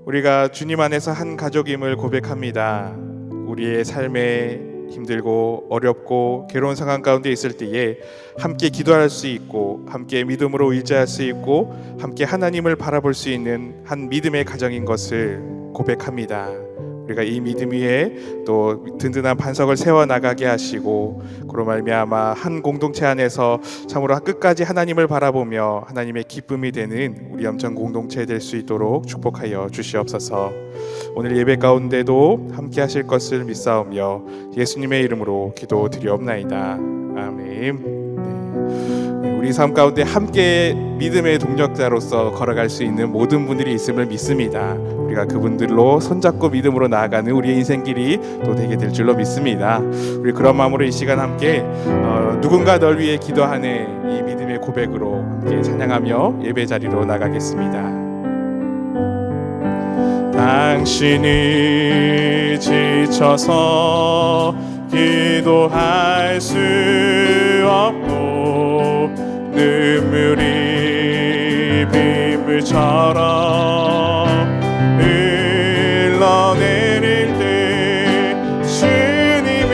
우리가 주님 안에서 한 가족임을 고백합니다. 우리의 삶에 힘들고 어렵고 괴로운 상황 가운데 있을 때에 함께 기도할 수 있고 함께 믿음으로 의지할 수 있고 함께 하나님을 바라볼 수 있는 한 믿음의 가정인 것을 고백합니다. 우리가 이 믿음 위에 또 든든한 반석을 세워나가게 하시고 그로 말미암아 한 공동체 안에서 참으로 끝까지 하나님을 바라보며 하나님의 기쁨이 되는 우리 영적 공동체 될 수 있도록 축복하여 주시옵소서. 오늘 예배 가운데도 함께 하실 것을 믿사오며 예수님의 이름으로 기도드리옵나이다. 아멘. 우리 삶 가운데 함께 믿음의 동력자로서 걸어갈 수 있는 모든 분들이 있음을 믿습니다. 우리가 그분들로 손잡고 믿음으로 나아가는 우리의 인생길이 또 되게 될 줄로 믿습니다. 우리 그런 마음으로 이 시간 함께 누군가 널 위해 기도하네 이 믿음의 고백으로 함께 찬양하며 예배 자리로 나가겠습니다. 당신이 지쳐서 기도할 수 없고 눈물이 빗물처럼 흘러내릴 때 주님은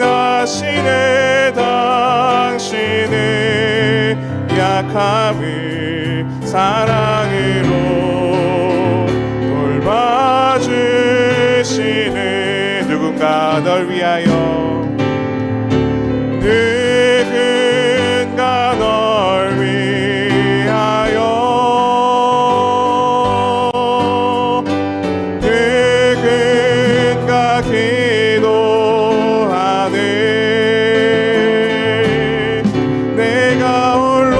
아시네. 당신의 약함을 사랑으로 돌봐주시네. 누군가 널 위하여 누군가 널 위하여 누군가 기도하네. 내가 홀로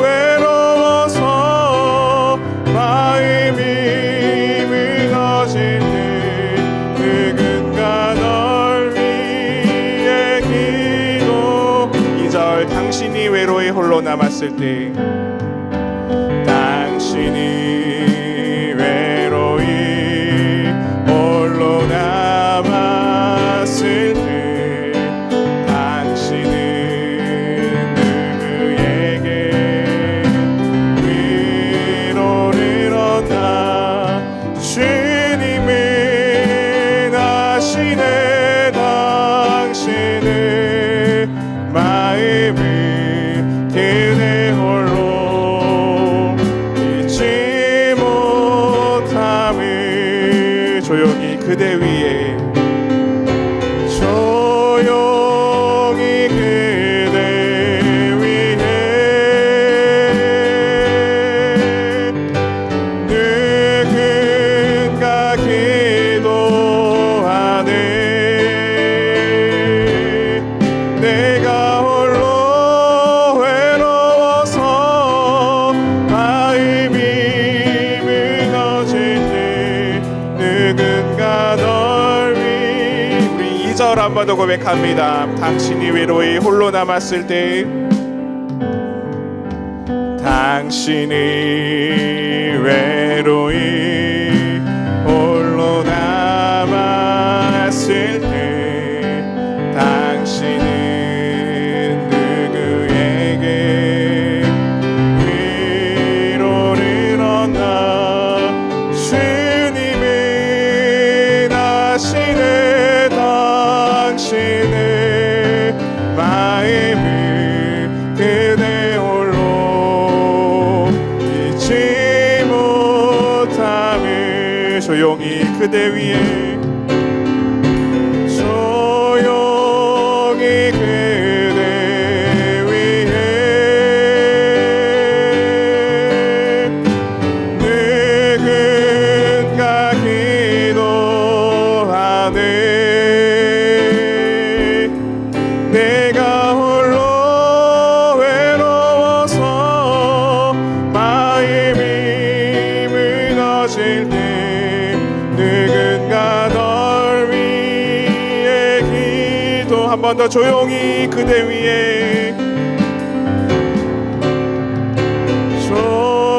외로워서 마음이 무너질 때 누군가 널 위해 기도. 2절 당신이 외로이 홀로 남았을 때 당신이 외로이 홀로 남았을 때 당신은 누구에게 위로를 얻나. 주님은 아시네. 당신의 마음을 그대 홀로 잊지 못함을. 조용히 그대 위에 조용히 그대 위에 누군가 기도하네. 내가 홀로 외로워서 마음이 무너질 때 누군가 널 위해. 우리 2절 한 번 더 고백합니다. 당신이 외로이 홀로 남았을 때 당신이 외로이 홀로 남았을 때 당신은 누구에게 위로를 얻나. 주님은 아시네. 당신의 마음을 그대 홀로 잊지 못함을. 조용히 그대 위에 조용히 그대 위에 누군가 기도하네. 내가 홀로 외로워서 마음이 무너질 때 누군가 널 위해 기도. 한 번 더 조용히 그대 위에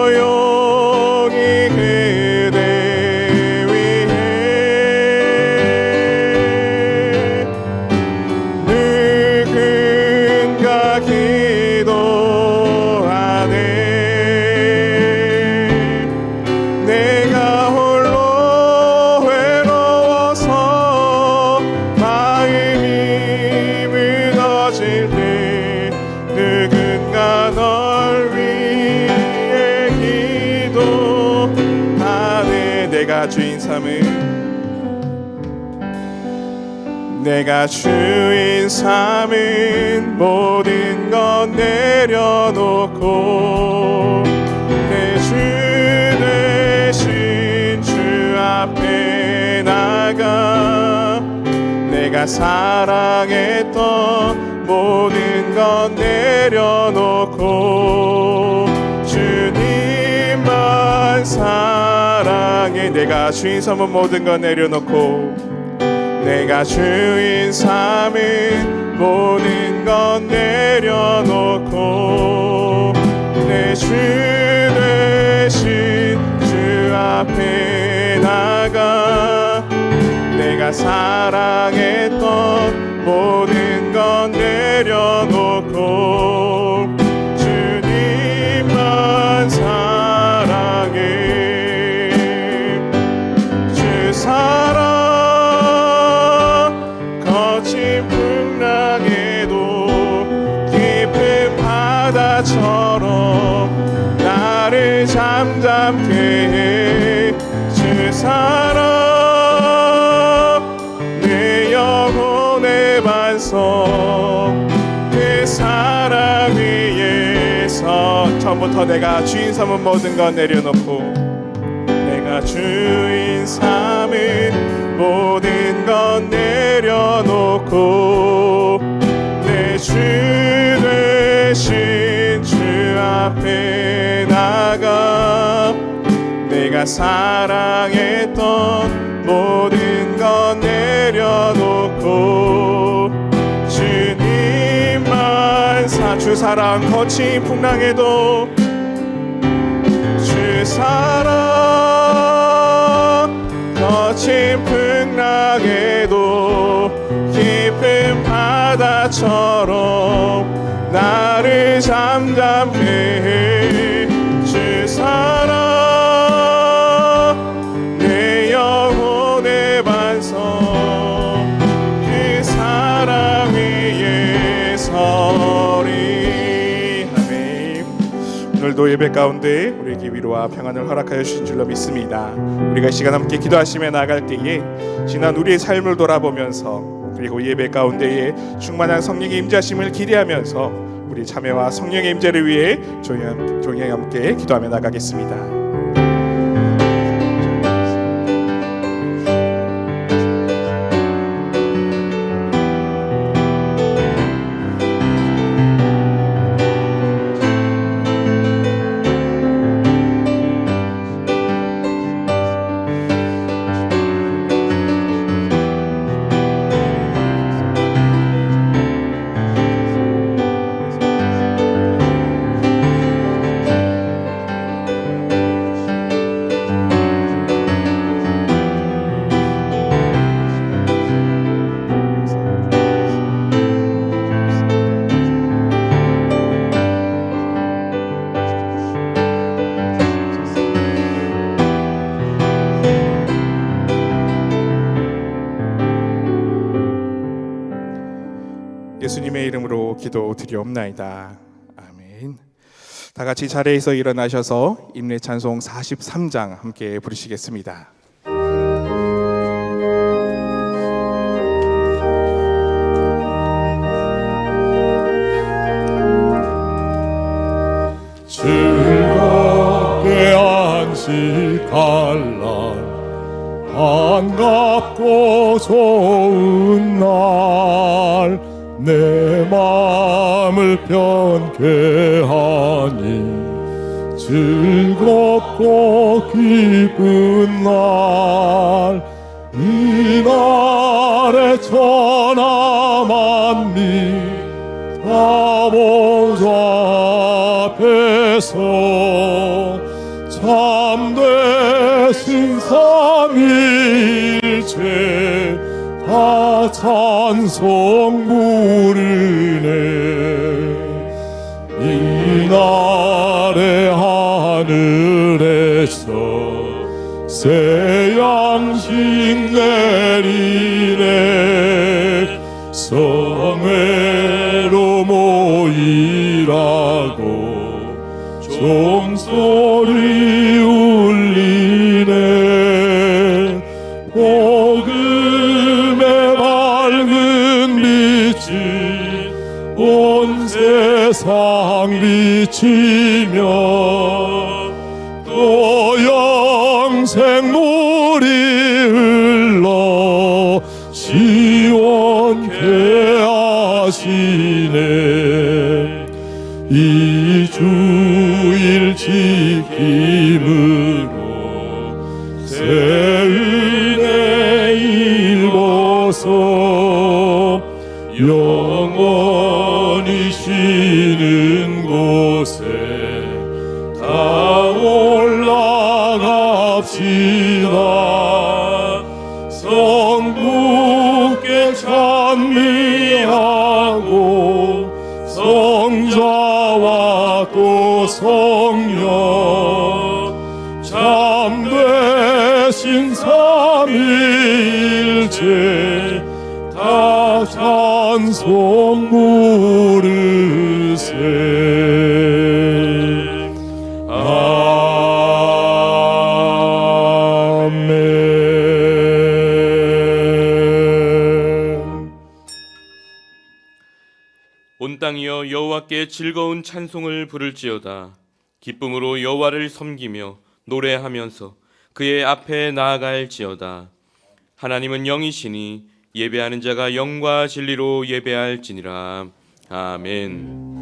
조용히 그대 위에 누군가 기도하네. 내가 주인 삼은 내가 주인 삼은 모든 것 내려놓고 내 주 대신 주 앞에 나가 내가 사랑했던 모든 것 내려놓고 주님만 사랑해 내가 주인 삼은 모든 것 내려놓고 내가 주인 삼은 모든 것 내려놓고 내 주 대신 주 앞에 나가 내가 사랑했던 모든 것 내려놓고 주님만 사랑해 주 사랑 거친 풍랑에도 깊은 바다처럼 나를 잠잠케 해 주 사랑 내 영혼의 반석 그 사랑 위에서 처음부터 내가 주인 삼은 모든 것 내려놓고 내가 주인 삼은 모든 것 내려놓고 내 주 대신 주 앞에 나가 내가 사랑했던 모든 것 내려놓고 주님만 주 사랑 거친 풍랑에도 주 사랑 거친 풍랑에도 깊은 바다처럼 나를 잠잠케 해 주 사랑 내 영혼의 반석 그 사랑 위에 서리 아멘. 오늘도 예배 가운데 우리에게 위로와 평안을 허락하여 주신 줄로 믿습니다. 우리가 이 시간 함께 기도하시며 나아갈 때에 지난 우리의 삶을 돌아보면서 그리고 예배 가운데에 충만한 성령의 임재하심을 기대하면서 우리 참여와 성령의 임재를 위해 조용히 함께 기도하며 나가겠습니다. 예수님의 이름으로 기도드리옵나이다. 아멘. 다 같이 자리에서 일어나셔서 임례 찬송 43장 함께 부르시겠습니다. 즐겁게 안식할 날 반갑고 좋은 날 내 마음을 편케 하니 즐겁고 기쁜 날 이날에 천하 만민 다 보좌 앞에서 참되신 삼위일체 다 찬송 부르네. 이날에 하늘에서 새 양식 내리네. 성회로 모이라고 종소리 울리네. 비치며 또 영생물이 흘러 시원케 하시네. 이 주일 지킴으로 새 은혜 입어서 영원히 쉬는 곳에 다 올라갑시다. 성부께 찬미하고 성자와 또 성령 참되신 삼위일체 다 찬송 부르세. 아멘. 온 땅이여 여호와께 즐거운 찬송을 부를지어다. 기쁨으로 여호와를 섬기며 노래하면서 그의 앞에 나아갈지어다. 하나님은 영이시니 예배하는 자가 영과 진리로 예배할지니라. 아멘.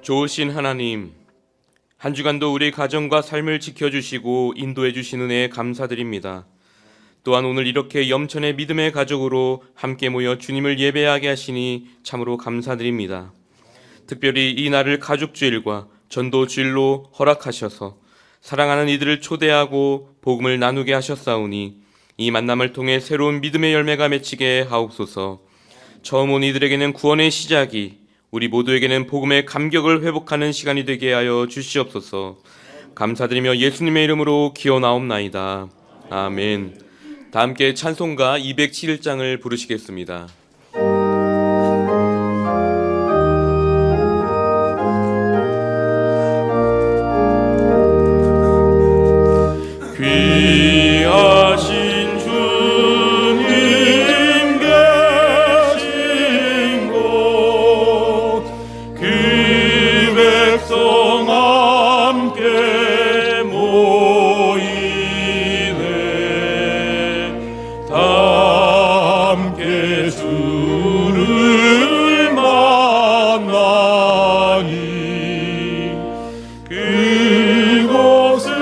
좋으신 하나님, 한 주간도 우리 가정과 삶을 지켜주시고 인도해 주신 은혜에 감사드립니다. 또한 오늘 이렇게 염천의 믿음의 가족으로 함께 모여 주님을 예배하게 하시니 참으로 감사드립니다. 특별히 이 날을 가족주일과 전도주일로 허락하셔서 사랑하는 이들을 초대하고 복음을 나누게 하셨사오니 이 만남을 통해 새로운 믿음의 열매가 맺히게 하옵소서. 처음 온 이들에게는 구원의 시작이, 우리 모두에게는 복음의 감격을 회복하는 시간이 되게 하여 주시옵소서. 감사드리며 예수님의 이름으로 기원하옵나이다. 아멘. 다 함께 찬송가 207장을 부르시겠습니다. 귀하신 주님 계신 곳, 그 백성 함께 모이네. 다 함께 주를 만나니 그곳은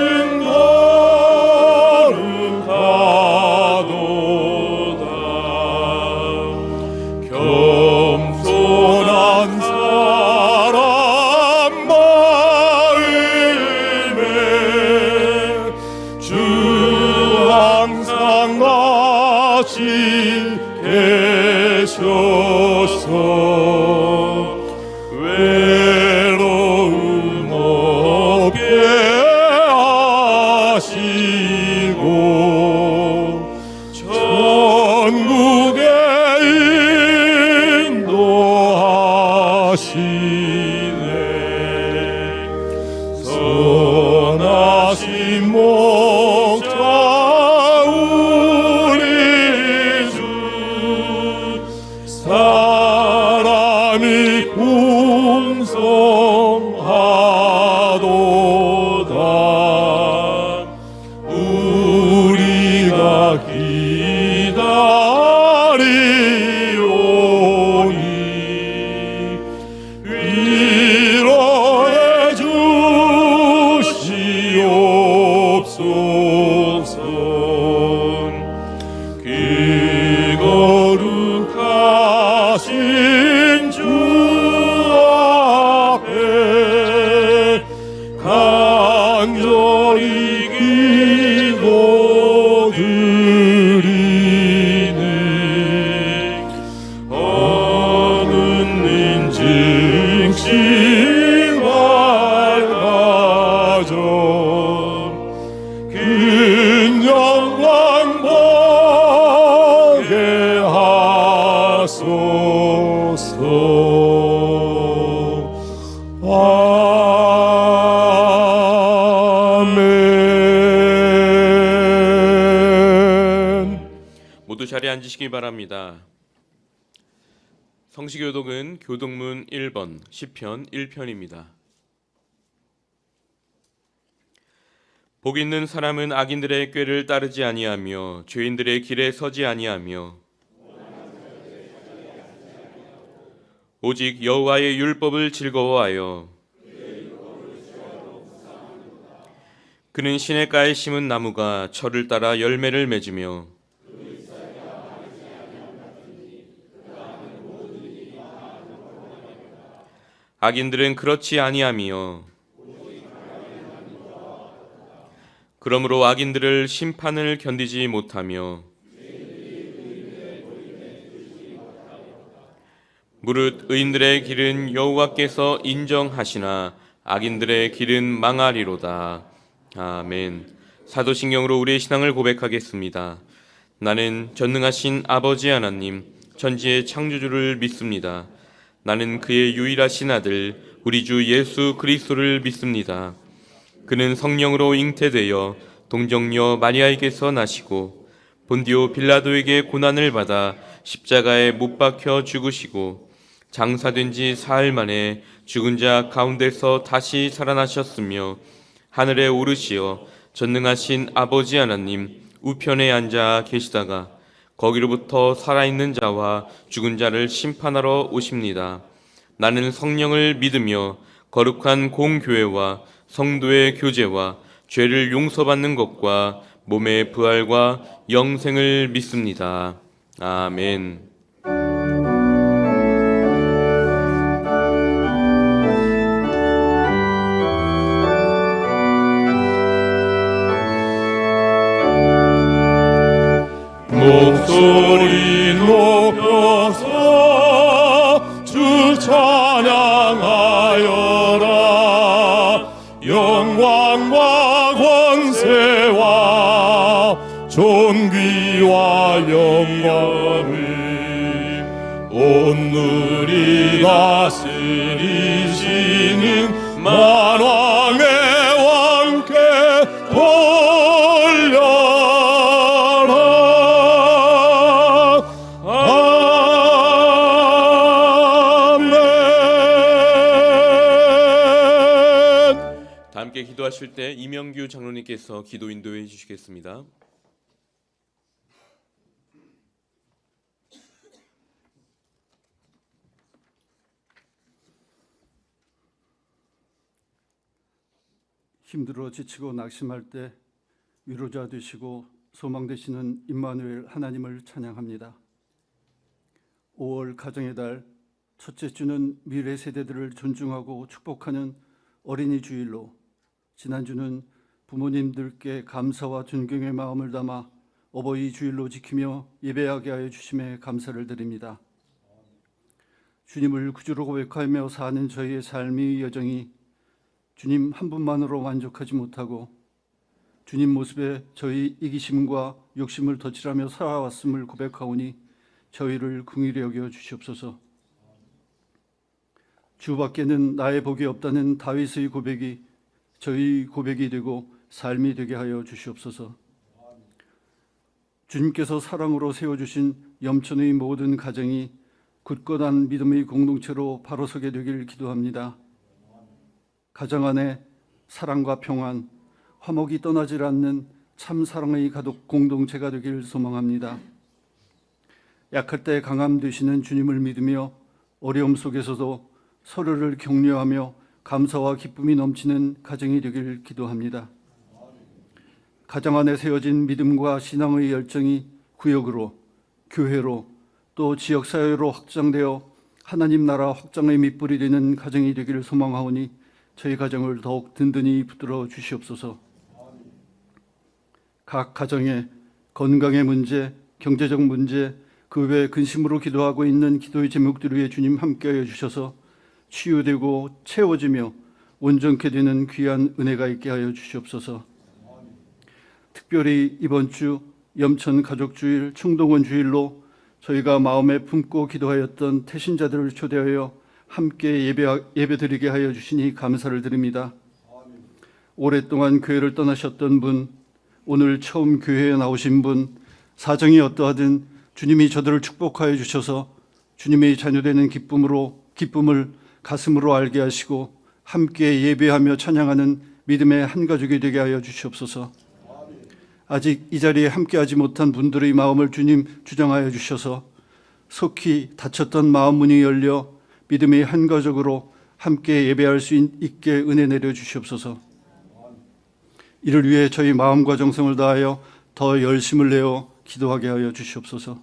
겸손한 사람 마음에 간절히 기도드리니 얻는 즉시 밝아져 큰 영광 보게 하소서. 아멘. 모두 자리에 앉으시기 바랍니다. 성시교독은 교독문 1번 시편 1편입니다. 복 있는 사람은 악인들의 꾀를 따르지 아니하며 죄인들의 길에 서지 아니하며 오직 여호와의 율법을 즐거워하여 그는 시냇가에 심은 나무가 철을 따라 열매를 맺으며 악인들은 그렇지 아니하며 그러므로 악인들을 심판을 견디지 못하며 무릇 의인들의 길은 여호와께서 인정하시나 악인들의 길은 망하리로다. 아멘. 사도신경으로 우리의 신앙을 고백하겠습니다. 나는 전능하신 아버지 하나님 천지의 창조주를 믿습니다. 나는 그의 유일하신 아들 우리 주 예수 그리스도를 믿습니다. 그는 성령으로 잉태되어 동정녀 마리아에게서 나시고 본디오 빌라도에게 고난을 받아 십자가에 못 박혀 죽으시고 장사된 지 사흘 만에 죽은 자 가운데서 다시 살아나셨으며 하늘에 오르시어 전능하신 아버지 하나님 우편에 앉아 계시다가 거기로부터 살아있는 자와 죽은 자를 심판하러 오십니다. 나는 성령을 믿으며 거룩한 공교회와 성도의 교제와 죄를 용서받는 것과 몸의 부활과 영생을 믿습니다. 아멘. 목소리 높여서 주 찬양하여라. 영광과 권세와 존귀와 영광을 온누리 다스리시는 만왕의 왕께 함께 기도하실 때 이명규 장로님께서 기도 인도해 주시겠습니다. 힘들어 지치고 낙심할 때 위로자 되시고 소망 되시는 임마누엘 하나님을 찬양합니다. 5월 가정의 달 첫째 주는 미래 세대들을 존중하고 축복하는 어린이 주일로, 지난주는 부모님들께 감사와 존경의 마음을 담아 어버이 주일로 지키며 예배하게 하여 주심에 감사를 드립니다. 주님을 구주로 고백하며 사는 저희의 삶의 여정이 주님 한 분만으로 만족하지 못하고 주님 모습에 저희 이기심과 욕심을 덧칠하며 살아왔음을 고백하오니 저희를 긍휼히 여겨 주시옵소서. 주밖에는 나의 복이 없다는 다윗의 고백이 저희 고백이 되고 삶이 되게 하여 주시옵소서. 주님께서 사랑으로 세워주신 염천의 모든 가정이 굳건한 믿음의 공동체로 바로 서게 되길 기도합니다. 가정 안에 사랑과 평안, 화목이 떠나질 않는 참 사랑의 가족 공동체가 되길 소망합니다. 약할 때 강함 되시는 주님을 믿으며 어려움 속에서도 서로를 격려하며 감사와 기쁨이 넘치는 가정이 되길 기도합니다. 가정 안에 세워진 믿음과 신앙의 열정이 구역으로, 교회로, 또 지역사회로 확장되어 하나님 나라 확장의 밑불이 되는 가정이 되기를 소망하오니 저희 가정을 더욱 든든히 붙들어 주시옵소서. 각 가정의 건강의 문제, 경제적 문제, 그 외 근심으로 기도하고 있는 기도의 제목들 위해 주님 함께하여 주셔서 치유되고 채워지며 온전케 되는 귀한 은혜가 있게 하여 주시옵소서. 특별히 이번 주 염천 가족주일, 충동원 주일로 저희가 마음에 품고 기도하였던 태신자들을 초대하여 함께 예배드리게 하여 주시니 감사를 드립니다. 오랫동안 교회를 떠나셨던 분, 오늘 처음 교회에 나오신 분, 사정이 어떠하든 주님이 저들을 축복하여 주셔서 주님의 자녀되는 기쁨을 가슴으로 알게 하시고 함께 예배하며 찬양하는 믿음의 한 가족이 되게 하여 주시옵소서. 아직 이 자리에 함께하지 못한 분들의 마음을 주님 주장하여 주셔서 속히 닫혔던 마음 문이 열려 믿음의 한 가족으로 함께 예배할 수 있게 은혜 내려 주시옵소서. 이를 위해 저희 마음과 정성을 다하여 더 열심을 내어 기도하게 하여 주시옵소서.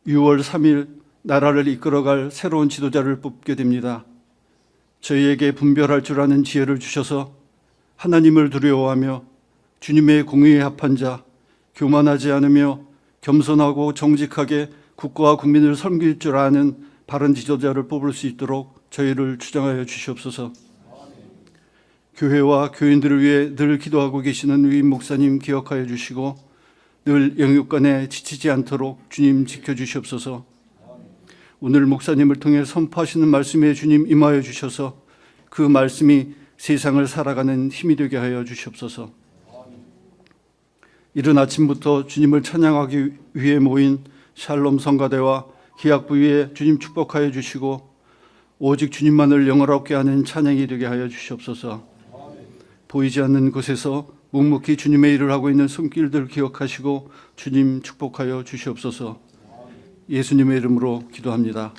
6월 3일 나라를 이끌어갈 새로운 지도자를 뽑게 됩니다. 저희에게 분별할 줄 아는 지혜를 주셔서 하나님을 두려워하며 주님의 공의에 합한 자, 교만하지 않으며 겸손하고 정직하게 국가와 국민을 섬길 줄 아는 바른 지도자를 뽑을 수 있도록 저희를 주장하여 주시옵소서. 교회와 교인들을 위해 늘 기도하고 계시는 위임 목사님 기억하여 주시고 늘 영육간에 지치지 않도록 주님 지켜주시옵소서. 오늘 목사님을 통해 선포하시는 말씀에 주님 임하여 주셔서 그 말씀이 세상을 살아가는 힘이 되게 하여 주시옵소서. 이른 아침부터 주님을 찬양하기 위해 모인 샬롬 성가대와 기약부 위에 주님 축복하여 주시고 오직 주님만을 영화롭게 하는 찬양이 되게 하여 주시옵소서. 보이지 않는 곳에서 묵묵히 주님의 일을 하고 있는 손길들 기억하시고 주님 축복하여 주시옵소서. 예수님의 이름으로 기도합니다.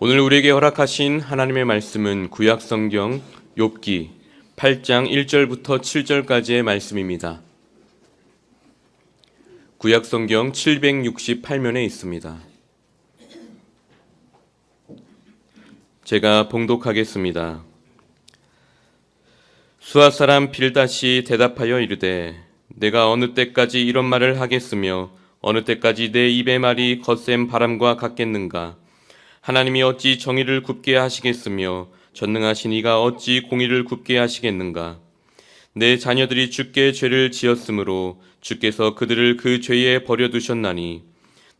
오늘 우리에게 허락하신 하나님의 말씀은 구약성경 욥기 8장 1절부터 7절까지의 말씀입니다. 구약성경 768면에 있습니다. 제가 봉독하겠습니다. 수앗 사람 빌닷이 대답하여 이르되 내가 어느 때까지 이런 말을 하겠으며 어느 때까지 내 입의 말이 거센 바람과 같겠는가. 하나님이 어찌 정의를 굽게 하시겠으며 전능하신 이가 어찌 공의를 굽게 하시겠는가. 내 자녀들이 주께 죄를 지었으므로 주께서 그들을 그 죄에 버려두셨나니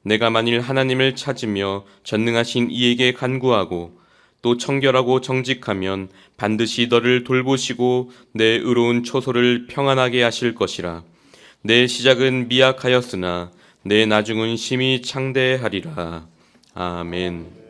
내가 만일 하나님을 찾으며 전능하신 이에게 간구하고 또 청결하고 정직하면 반드시 너를 돌보시고 내 의로운 초소를 평안하게 하실 것이라. 내 시작은 미약하였으나 내 나중은 심히 창대하리라. 아멘.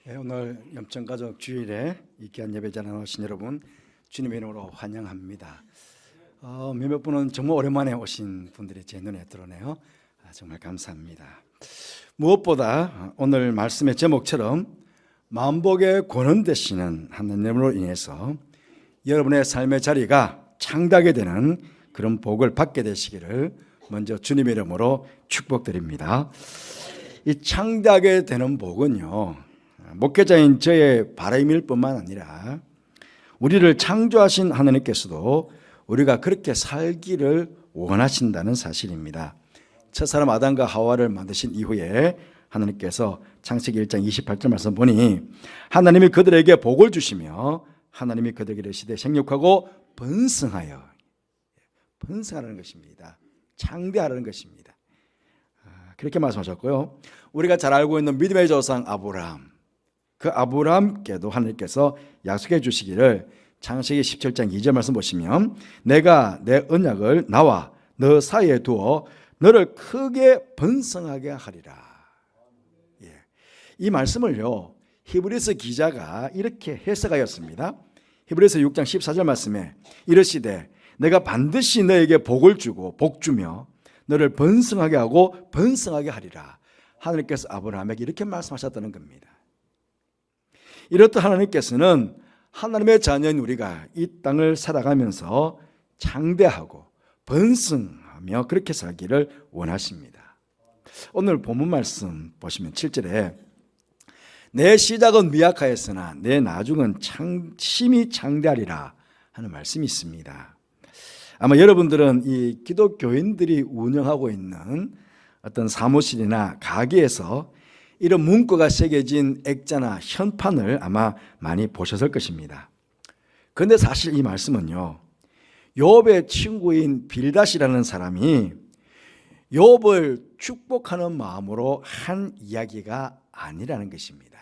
오늘 염천가족 주일에 이 귀한 예배자에 나오신 여러분 주님의 이름으로 환영합니다. 몇몇 분은 정말 오랜만에 오신 분들이 제 눈에 들어오네요. 정말 감사합니다. 무엇보다 오늘 말씀의 제목처럼 만복의 권원 되시는 하나님으로 인해서 여러분의 삶의 자리가 창대하게 되는 그런 복을 받게 되시기를 먼저 주님의 이름으로 축복드립니다. 이 창대하게 되는 복은요, 목회자인 저의 바람일 뿐만 아니라 우리를 창조하신 하나님께서도 우리가 그렇게 살기를 원하신다는 사실입니다. 첫사람 아담과 하와를 만드신 이후에 하나님께서 창세기 1장 28절 말씀 보니 하나님이 그들에게 복을 주시며 하나님이 그들에게 이르시되 생육하고 번성하라는 것입니다. 창대하라는 것입니다. 그렇게 말씀하셨고요. 우리가 잘 알고 있는 믿음의 조상 아브라함, 그 아브라함께도 하나님께서 약속해 주시기를 창세기 17장 2절 말씀 보시면 내가 내 언약을 나와 너 사이에 두어 너를 크게 번성하게 하리라. 이 말씀을요, 히브리서 기자가 이렇게 해석하였습니다. 히브리서 6장 14절 말씀에 이르시되 내가 반드시 너에게 복을 주고 복 주며 너를 번성하게 하고 번성하게 하리라. 하나님께서 아브라함에게 이렇게 말씀하셨다는 겁니다. 이렇듯 하나님께서는 하나님의 자녀인 우리가 이 땅을 살아가면서 창대하고 번성하며 그렇게 살기를 원하십니다. 오늘 본문 말씀 보시면 7절에 내 시작은 미약하였으나 내 나중은 심히 창대하리라 하는 말씀이 있습니다. 아마 여러분들은 이 기독교인들이 운영하고 있는 어떤 사무실이나 가게에서 이런 문구가 새겨진 액자나 현판을 아마 많이 보셨을 것입니다. 그런데 사실 이 말씀은요, 욥의 친구인 빌닷이라는 사람이 욥을 축복하는 마음으로 한 이야기가 아니라는 것입니다.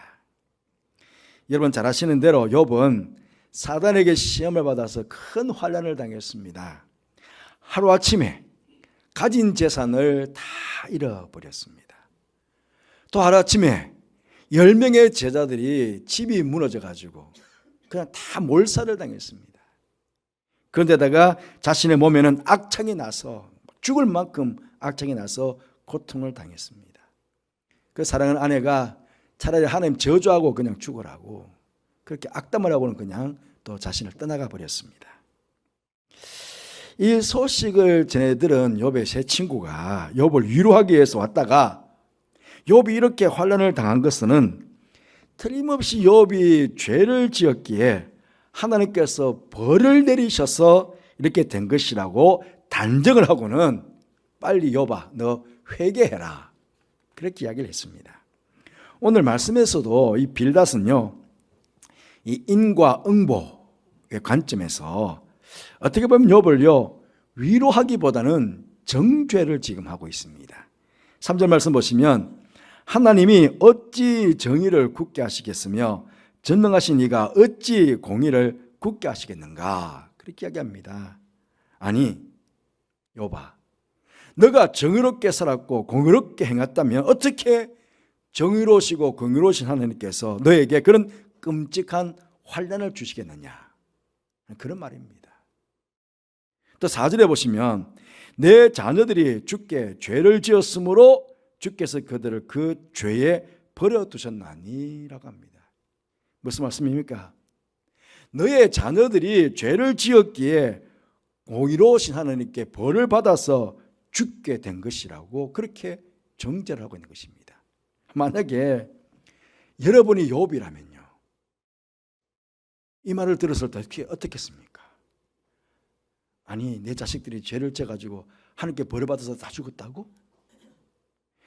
여러분 잘 아시는 대로 욥은 사단에게 시험을 받아서 큰 환난을 당했습니다. 하루아침에 가진 재산을 다 잃어버렸습니다. 또 하루아침에 10명의 제자들이 집이 무너져 가지고 그냥 다 몰살을 당했습니다. 그런데다가 자신의 몸에는 악창이 나서 죽을 만큼 악창이 나서 고통을 당했습니다. 그 사랑하는 아내가 차라리 하나님 저주하고 그냥 죽으라고 그렇게 악담을 하고는 그냥 또 자신을 떠나가 버렸습니다. 이 소식을 전해들은 욥의 세 친구가 욥을 위로하기 위해서 왔다가 욥이 이렇게 환난을 당한 것은 틀림없이 욥이 죄를 지었기에 하나님께서 벌을 내리셔서 이렇게 된 것이라고 단정을 하고는 빨리 욥아 너 회개해라 그렇게 이야기를 했습니다. 오늘 말씀에서도 이 빌닷은요, 이 인과 응보의 관점에서 어떻게 보면 욥을요 위로하기보다는 정죄를 지금 하고 있습니다. 3절 말씀 보시면 하나님이 어찌 정의를 굳게 하시겠으며 전능하신 이가 어찌 공의를 굳게 하시겠는가 그렇게 이야기합니다. 아니 욥아 너가 정의롭게 살았고 공의롭게 행했다면 어떻게 정의로우시고 공의로우신 하나님께서 너에게 그런 끔찍한 환난을 주시겠느냐 그런 말입니다. 또 4절에 보시면 내 자녀들이 주께 죄를 지었으므로 주께서 그들을 그 죄에 버려두셨나니라고 합니다. 무슨 말씀입니까? 너의 자녀들이 죄를 지었기에 공의로우신 하나님께 벌을 받아서 죽게 된 것이라고 그렇게 정죄를 하고 있는 것입니다. 만약에 여러분이 욥이라면요 이 말을 들었을 때 어떻겠습니까? 아니 내 자식들이 죄를 져가지고 하나님께 벌을 받아서 다 죽었다고?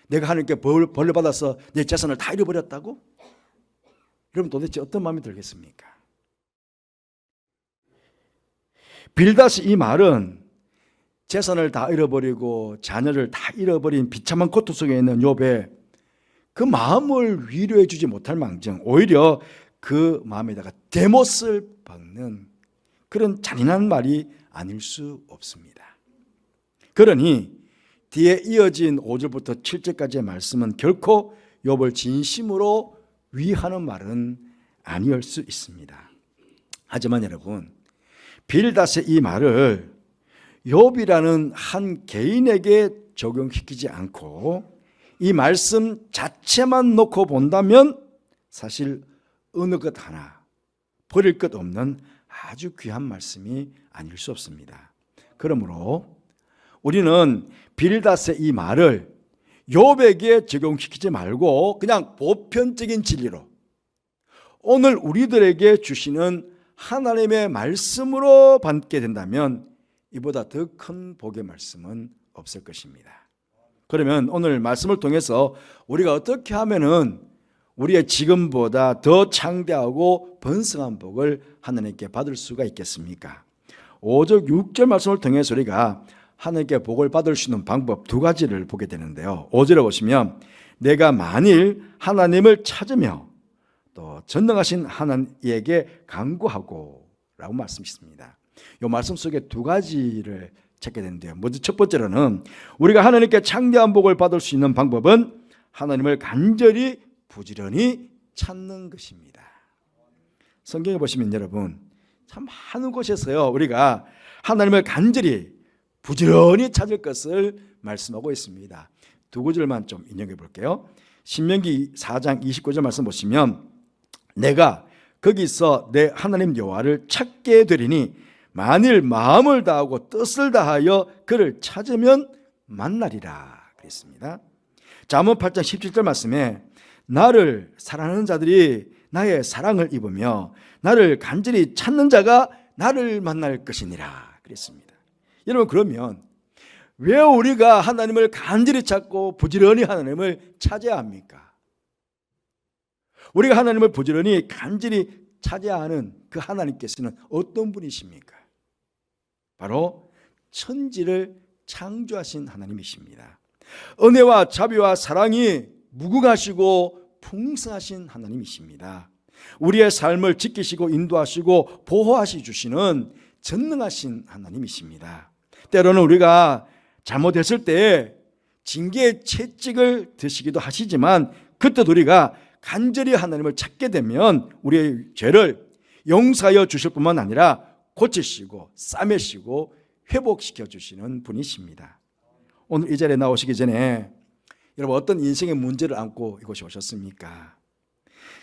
내가 하나님께 벌을 받아서 내 재산을 다 잃어버렸다고? 여러분 도대체 어떤 마음이 들겠습니까? 빌닷이 이 말은 재산을 다 잃어버리고 자녀를 다 잃어버린 비참한 고통 속에 있는 욥의 그 마음을 위로해 주지 못할 망정 오히려 그 마음에다가 대못을 박는 그런 잔인한 말이 아닐 수 없습니다. 그러니 뒤에 이어진 5절부터 7절까지의 말씀은 결코 욥을 진심으로 위하는 말은 아니올 수 있습니다. 하지만 여러분, 빌닷의 이 말을 욥이라는 한 개인에게 적용시키지 않고 이 말씀 자체만 놓고 본다면 사실 어느 것 하나 버릴 것 없는 아주 귀한 말씀이 아닐 수 없습니다. 그러므로 우리는 빌닷의 이 말을 욥에게 적용시키지 말고 그냥 보편적인 진리로 오늘 우리들에게 주시는 하나님의 말씀으로 받게 된다면 이보다 더 큰 복의 말씀은 없을 것입니다. 그러면 오늘 말씀을 통해서 우리가 어떻게 하면은 우리의 지금보다 더 창대하고 번성한 복을 하나님께 받을 수가 있겠습니까? 5절 6절 말씀을 통해서 우리가 하나님께 복을 받을 수 있는 방법 두 가지를 보게 되는데요. 5절에 보시면 내가 만일 하나님을 찾으며 또 전능하신 하나님에게 간구하고 라고 말씀하셨습니다. 이 말씀 속에 두 가지를 찾게 되는데요. 먼저 첫 번째로는 우리가 하나님께 창대한 복을 받을 수 있는 방법은 하나님을 간절히 부지런히 찾는 것입니다. 성경에 보시면 여러분 참 많은 곳에서요 우리가 하나님을 간절히 부지런히 찾을 것을 말씀하고 있습니다. 두 구절만 좀 인용해 볼게요. 신명기 4장 29절 말씀 보시면 내가 거기서 내 하나님 여호와를 찾게 되리니 만일 마음을 다하고 뜻을 다하여 그를 찾으면 만나리라 그랬습니다. 잠언 8장 17절 말씀에 나를 사랑하는 자들이 나의 사랑을 입으며 나를 간절히 찾는 자가 나를 만날 것이니라 그랬습니다. 여러분 그러면 왜 우리가 하나님을 간절히 찾고 부지런히 하나님을 찾아야 합니까? 우리가 하나님을 부지런히 간절히 찾아야 하는 그 하나님께서는 어떤 분이십니까? 바로 천지를 창조하신 하나님이십니다. 은혜와 자비와 사랑이 무궁하시고 풍성하신 하나님이십니다. 우리의 삶을 지키시고 인도하시고 보호하시 주시는 전능하신 하나님이십니다. 때로는 우리가 잘못했을 때 징계의 채찍을 드시기도 하시지만 그때도 우리가 간절히 하나님을 찾게 되면 우리의 죄를 용서하여 주실 뿐만 아니라 고치시고 싸매시고 회복시켜 주시는 분이십니다. 오늘 이 자리에 나오시기 전에 여러분 어떤 인생의 문제를 안고 이곳에 오셨습니까?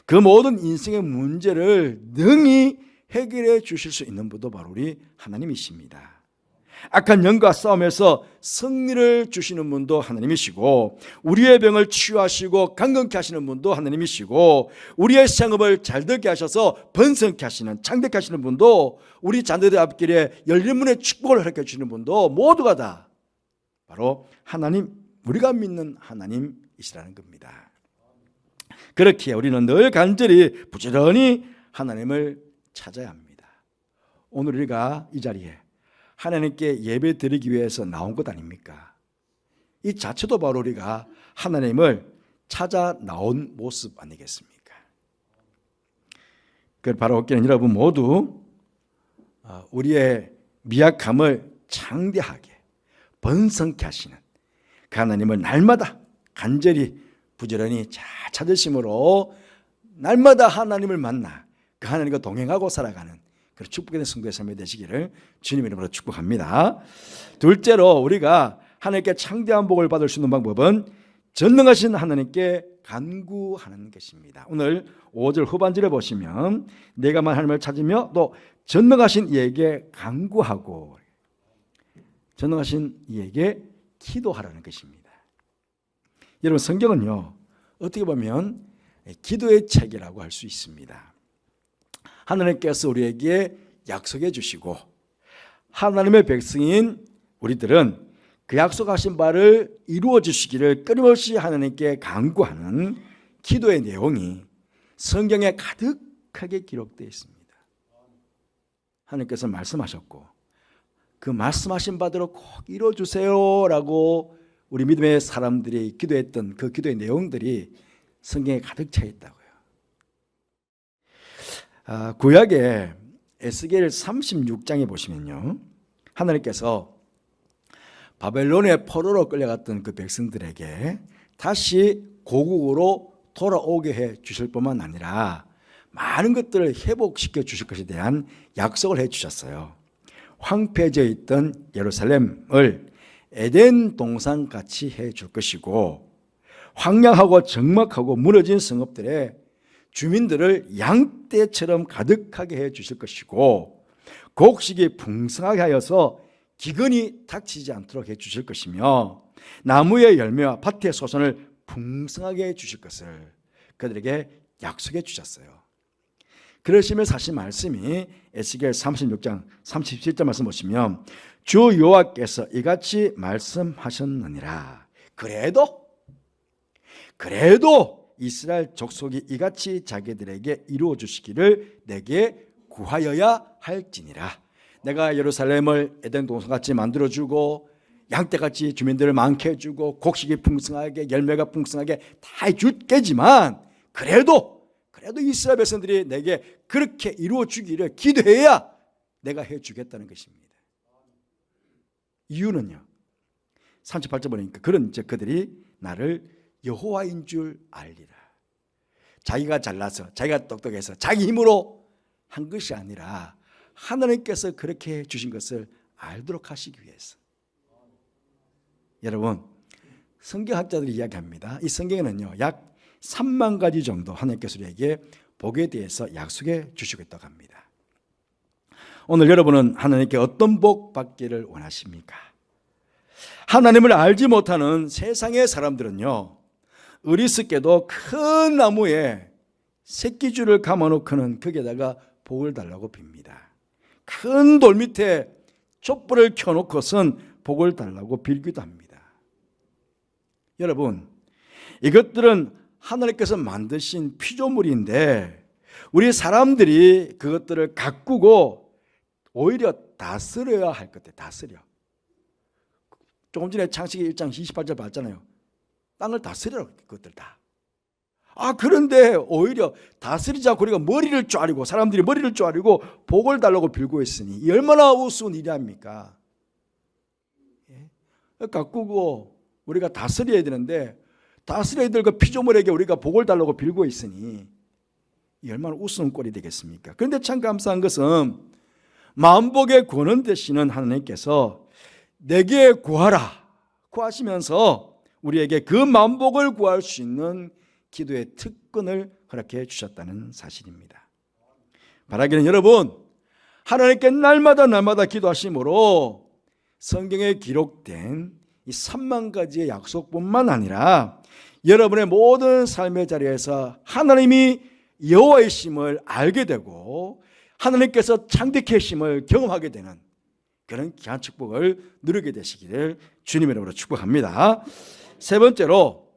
그 모든 인생의 문제를 능히 해결해 주실 수 있는 분도 바로 우리 하나님이십니다. 악한 영과 싸움에서 승리를 주시는 분도 하나님이시고 우리의 병을 치유하시고 강건케 하시는 분도 하나님이시고 우리의 생업을 잘되게 하셔서 번성케 하시는 창대케 하시는 분도 우리 자녀들 앞길에 열린 문의 축복을 허락해 주시는 분도 모두가 다 바로 하나님, 우리가 믿는 하나님이시라는 겁니다. 그렇기에 우리는 늘 간절히 부지런히 하나님을 찾아야 합니다. 오늘 우리가 이 자리에 하나님께 예배 드리기 위해서 나온 것 아닙니까? 이 자체도 바로 우리가 하나님을 찾아 나온 모습 아니겠습니까? 그 바로 어깨는 여러분 모두 우리의 미약함을 창대하게 번성케 하시는 그 하나님을 날마다 간절히 부지런히 잘 찾으심으로 날마다 하나님을 만나 그 하나님과 동행하고 살아가는 그런 축복의 성도의 삶이 되시기를 주님 이름으로 축복합니다. 둘째로 우리가 하나님께 창대한 복을 받을 수 있는 방법은 전능하신 하나님께 간구하는 것입니다. 오늘 5절 후반절에 보시면 내가만 하나님을 찾으며 또 전능하신 이에게 간구하고 전능하신 이에게 기도하라는 것입니다. 여러분 성경은요 어떻게 보면 기도의 책이라고 할 수 있습니다. 하나님께서 우리에게 약속해 주시고 하나님의 백성인 우리들은 그 약속하신 바를 이루어 주시기를 끊임없이 하나님께 간구하는 기도의 내용이 성경에 가득하게 기록되어 있습니다. 하나님께서 말씀하셨고 그 말씀하신 바대로 꼭 이루어 주세요라고 우리 믿음의 사람들이 기도했던 그 기도의 내용들이 성경에 가득 차 있다고요. 구약의 에스겔 36장에 보시면요 하나님께서 바벨론의 포로로 끌려갔던 그 백성들에게 다시 고국으로 돌아오게 해 주실 뿐만 아니라 많은 것들을 회복시켜 주실 것에 대한 약속을 해 주셨어요. 황폐해져 있던 예루살렘을 에덴 동산같이 해 줄 것이고, 황량하고 적막하고 무너진 성읍들의 주민들을 양떼처럼 가득하게 해 주실 것이고, 곡식이 풍성하게 하여서 기근이 닥치지 않도록 해 주실 것이며, 나무의 열매와 밭의 소선을 풍성하게 해 주실 것을 그들에게 약속해 주셨어요. 그러시면서 하신 말씀이 에스겔 36장 37절 말씀 보시면, 주 여호와께서 이같이 말씀하셨느니라. 그래도 이스라엘 족속이 이같이 자기들에게 이루어 주시기를 내게 구하여야 할지니라. 내가 예루살렘을 에덴 동산같이 만들어주고 양떼같이 주민들을 많게 해주고 곡식이 풍성하게 열매가 풍성하게 다 해줄게지만, 그래도 이스라엘 백성들이 내게 그렇게 이루어 주기를 기도해야 내가 해주겠다는 것입니다. 이유는요, 38절 보니까 그들이 나를 여호와인 줄 알리라. 자기가 잘나서 자기가 똑똑해서 자기 힘으로 한 것이 아니라 하나님께서 그렇게 주신 것을 알도록 하시기 위해서. 여러분, 성경학자들이 이야기합니다. 이 성경에는요 약 3만 가지 정도 하나님께서 우리에게 복에 대해서 약속해 주시겠다고 합니다. 오늘 여러분은 하나님께 어떤 복 받기를 원하십니까? 하나님을 알지 못하는 세상의 사람들은요, 어리석게도 큰 나무에 새끼줄을 감아놓고는 거기에다가 복을 달라고 빕니다. 큰 돌 밑에 촛불을 켜놓고선 복을 달라고 빌기도 합니다. 여러분, 이것들은 하나님께서 만드신 피조물인데 우리 사람들이 그것들을 가꾸고 오히려 다스려야 할 것들, 다스려. 조금 전에 창세기 1장 28절 봤잖아요. 땅을 다스려라, 그것들 다. 그런데 오히려 다스리지 않고 우리가 머리를 쪼아리고, 사람들이 머리를 쪼아리고 복을 달라고 빌고 있으니 이 얼마나 우스운 일이 아닙니까? 가꾸고 우리가 다스려야 되는데 다스려야 될 그 피조물에게 우리가 복을 달라고 빌고 있으니 이 얼마나 우스운 꼴이 되겠습니까? 그런데 참 감사한 것은 만복의 권원 되시는 하나님께서 내게 구하라 구하시면서 우리에게 그 만복을 구할 수 있는 기도의 특권을 허락해 주셨다는 사실입니다. 바라기는 여러분, 하나님께 날마다 기도하심으로 성경에 기록된 이 3만 가지의 약속뿐만 아니라 여러분의 모든 삶의 자리에서 하나님이 여호와이심을 알게 되고 하나님께서 창대케심을 경험하게 되는 그런 귀한 축복을 누리게 되시기를 주님의 이름으로 축복합니다. 세 번째로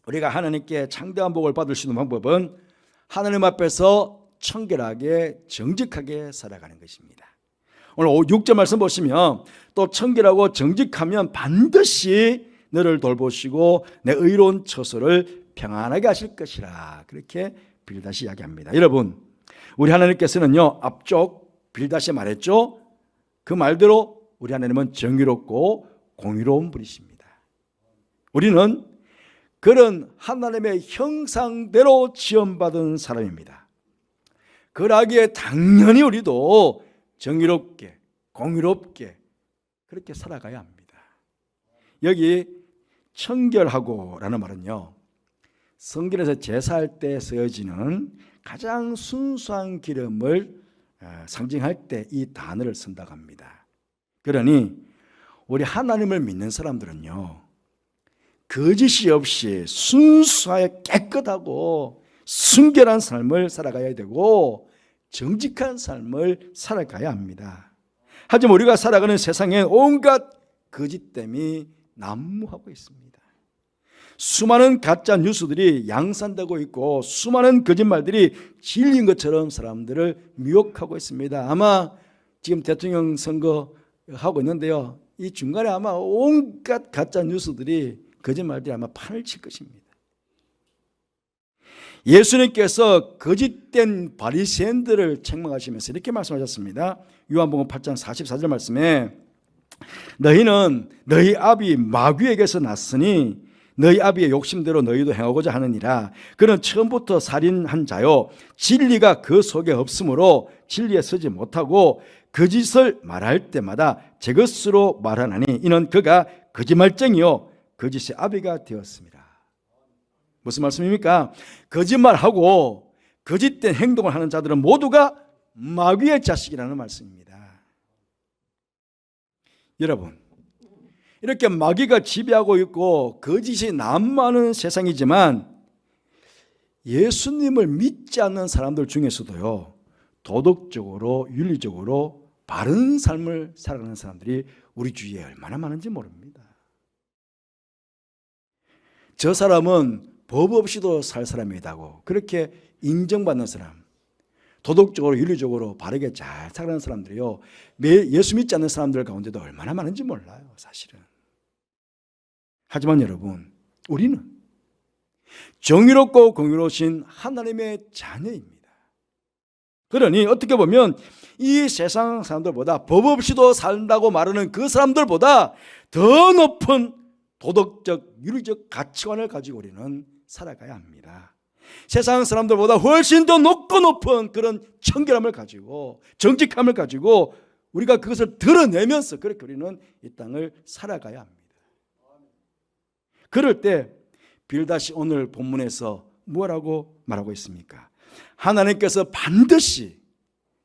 우리가 하나님께 창대한 복을 받을 수 있는 방법은 하나님 앞에서 청결하게 정직하게 살아가는 것입니다. 오늘 6절 말씀 보시면 또 청결하고 정직하면 반드시 너를 돌보시고 내 의로운 처소를 평안하게 하실 것이라, 그렇게 빌다시 이야기합니다. 여러분, 우리 하나님께서는요 앞쪽 빌다시 말했죠. 그 말대로 우리 하나님은 정의롭고 공의로운 분이십니다. 우리는 그런 하나님의 형상대로 지음받은 사람입니다. 그러기에 당연히 우리도 정의롭게 공의롭게 그렇게 살아가야 합니다. 여기 청결하고 라는 말은요, 성경에서 제사할 때 쓰여지는 가장 순수한 기름을 상징할 때 이 단어를 쓴다고 합니다. 그러니 우리 하나님을 믿는 사람들은요 거짓이 없이 순수하게 깨끗하고 순결한 삶을 살아가야 되고 정직한 삶을 살아가야 합니다. 하지만 우리가 살아가는 세상에 온갖 거짓됨이 난무하고 있습니다. 수많은 가짜 뉴스들이 양산되고 있고 수많은 거짓말들이 진리인 것처럼 사람들을 미혹하고 있습니다. 아마 지금 대통령 선거 하고 있는데요, 이 중간에 아마 온갖 가짜 뉴스들이 거짓말들이 아마 판을 칠 것입니다. 예수님께서 거짓된 바리새인들을 책망하시면서 이렇게 말씀하셨습니다. 요한복음 8장 44절 말씀에 너희는 너희 아비 마귀에게서 났으니 너희 아비의 욕심대로 너희도 행하고자 하느니라. 그는 처음부터 살인한 자요 진리가 그 속에 없으므로 진리에 서지 못하고 거짓을 말할 때마다 제 것으로 말하나니 이는 그가 거짓말쟁이요 거짓의 아비가 되었습니다. 무슨 말씀입니까? 거짓말하고 거짓된 행동을 하는 자들은 모두가 마귀의 자식이라는 말씀입니다. 여러분, 이렇게 마귀가 지배하고 있고 거짓이 난무하는 세상이지만 예수님을 믿지 않는 사람들 중에서도요, 도덕적으로 윤리적으로 바른 삶을 살아가는 사람들이 우리 주위에 얼마나 많은지 모릅니다. 저 사람은 법 없이도 살 사람이다고 그렇게 인정받는 사람, 도덕적으로 윤리적으로 바르게 잘 살아가는 사람들이요, 예수 믿지 않는 사람들 가운데도 얼마나 많은지 몰라요, 사실은. 하지만 여러분, 우리는 정의롭고 공의로우신 하나님의 자녀입니다. 그러니 어떻게 보면 이 세상 사람들보다 법 없이도 산다고 말하는 그 사람들보다 더 높은 도덕적, 윤리적 가치관을 가지고 우리는 살아가야 합니다. 세상 사람들보다 훨씬 더 높은 그런 청결함을 가지고 정직함을 가지고 우리가 그것을 드러내면서 그렇게 우리는 이 땅을 살아가야 합니다. 그럴 때 빌닷이 오늘 본문에서 뭐라고 말하고 있습니까? 하나님께서 반드시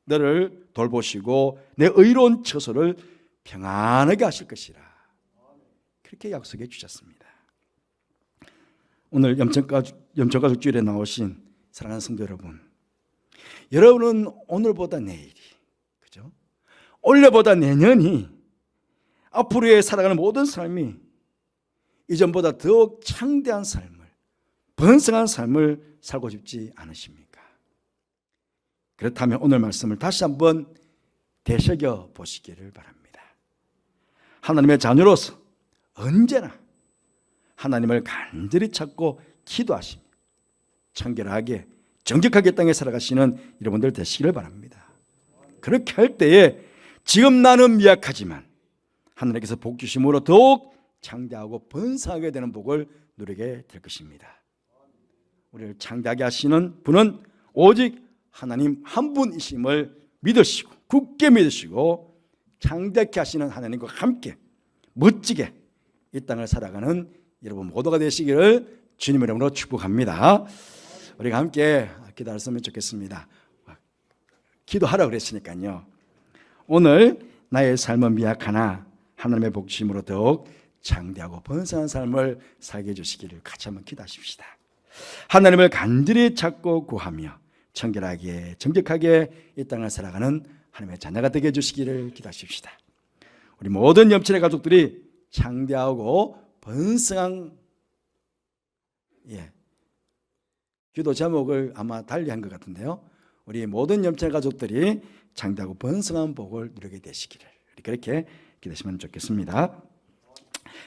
너를 돌보시고 내 의로운 처소를 평안하게 하실 것이라, 그렇게 약속해 주셨습니다. 오늘 염천가족 주일에 나오신 사랑하는 성도 여러분, 여러분은 오늘보다 내일이, 그죠? 올해보다 내년이, 앞으로의 살아가는 모든 삶이 이전보다 더욱 창대한 삶을, 번성한 삶을 살고 싶지 않으십니까? 그렇다면 오늘 말씀을 다시 한번 되새겨 보시기를 바랍니다. 하나님의 자녀로서 언제나 하나님을 간절히 찾고 기도하시며 청결하게 정직하게 땅에 살아가시는 여러분들 되시기를 바랍니다. 그렇게 할 때에 지금 나는 미약하지만 하나님께서 복 주심으로 더욱 창대하고 번성하게 되는 복을 누리게 될 것입니다. 우리를 창대하게 하시는 분은 오직 하나님 한 분이심을 믿으시고 굳게 믿으시고 창대케 하시는 하나님과 함께 멋지게 이 땅을 살아가는 여러분 모두가 되시기를 주님의 이름으로 축복합니다. 우리가 함께 기도했으면 좋겠습니다. 기도하라 그랬으니까요, 오늘 나의 삶은 미약하나 하나님의 복심으로 더욱 창대하고 번성한 삶을 살게 해주시기를 같이 한번 기도하십시다. 하나님을 간절히 찾고 구하며 청결하게 정직하게 이 땅을 살아가는 하나님의 자녀가 되게 해주시기를 기도하십시다. 우리 모든 염치의 가족들이 창대하고 번성한 기도 제목을 아마 달리한 것 같은데요, 우리 모든 염치의 가족들이 창대하고 번성한 복을 누리게 되시기를 그렇게 기도하시면 좋겠습니다.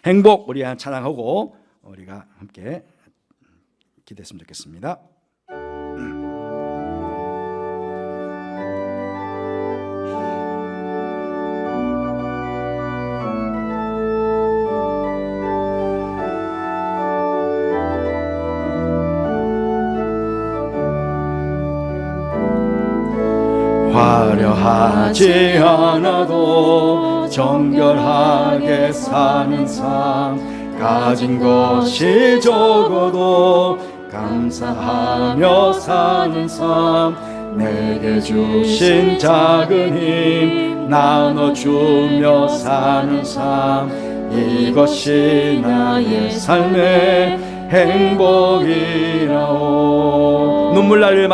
행복 우리 찬양하고 우리가 함께 기도했으면 좋겠습니다. 화려하지 않아도 정결하게 사는 삶, 가진 것이 적어도 감사하며 사는 삶, 내게 주신 작은 힘 나눠주며 사는 삶, 이것이 나의 삶의 행복이라오. 눈물 날 일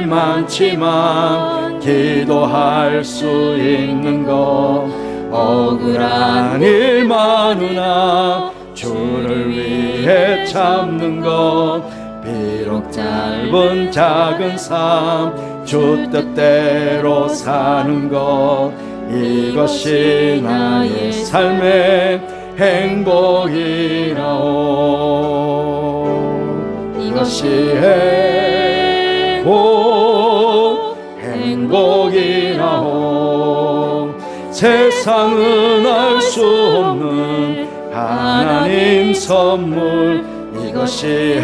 많지만 기도할 수 있는 것, 억울한 일 많으나 주를 위해 참는 것, 비록 짧은 작은 삶 주 뜻대로 사는 것, 이것이 나의 삶의 행복이라오. 이것이 행복이라오. 세상은 알 수 없는 선물 이것이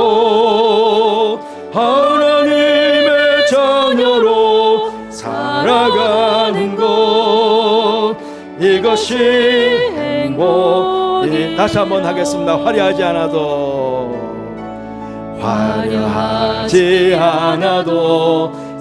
행복이라오. 하나님의 자녀로 살아가는 것 이것이 행복이. 다시 한번 하겠습니다. 화려하지 않아도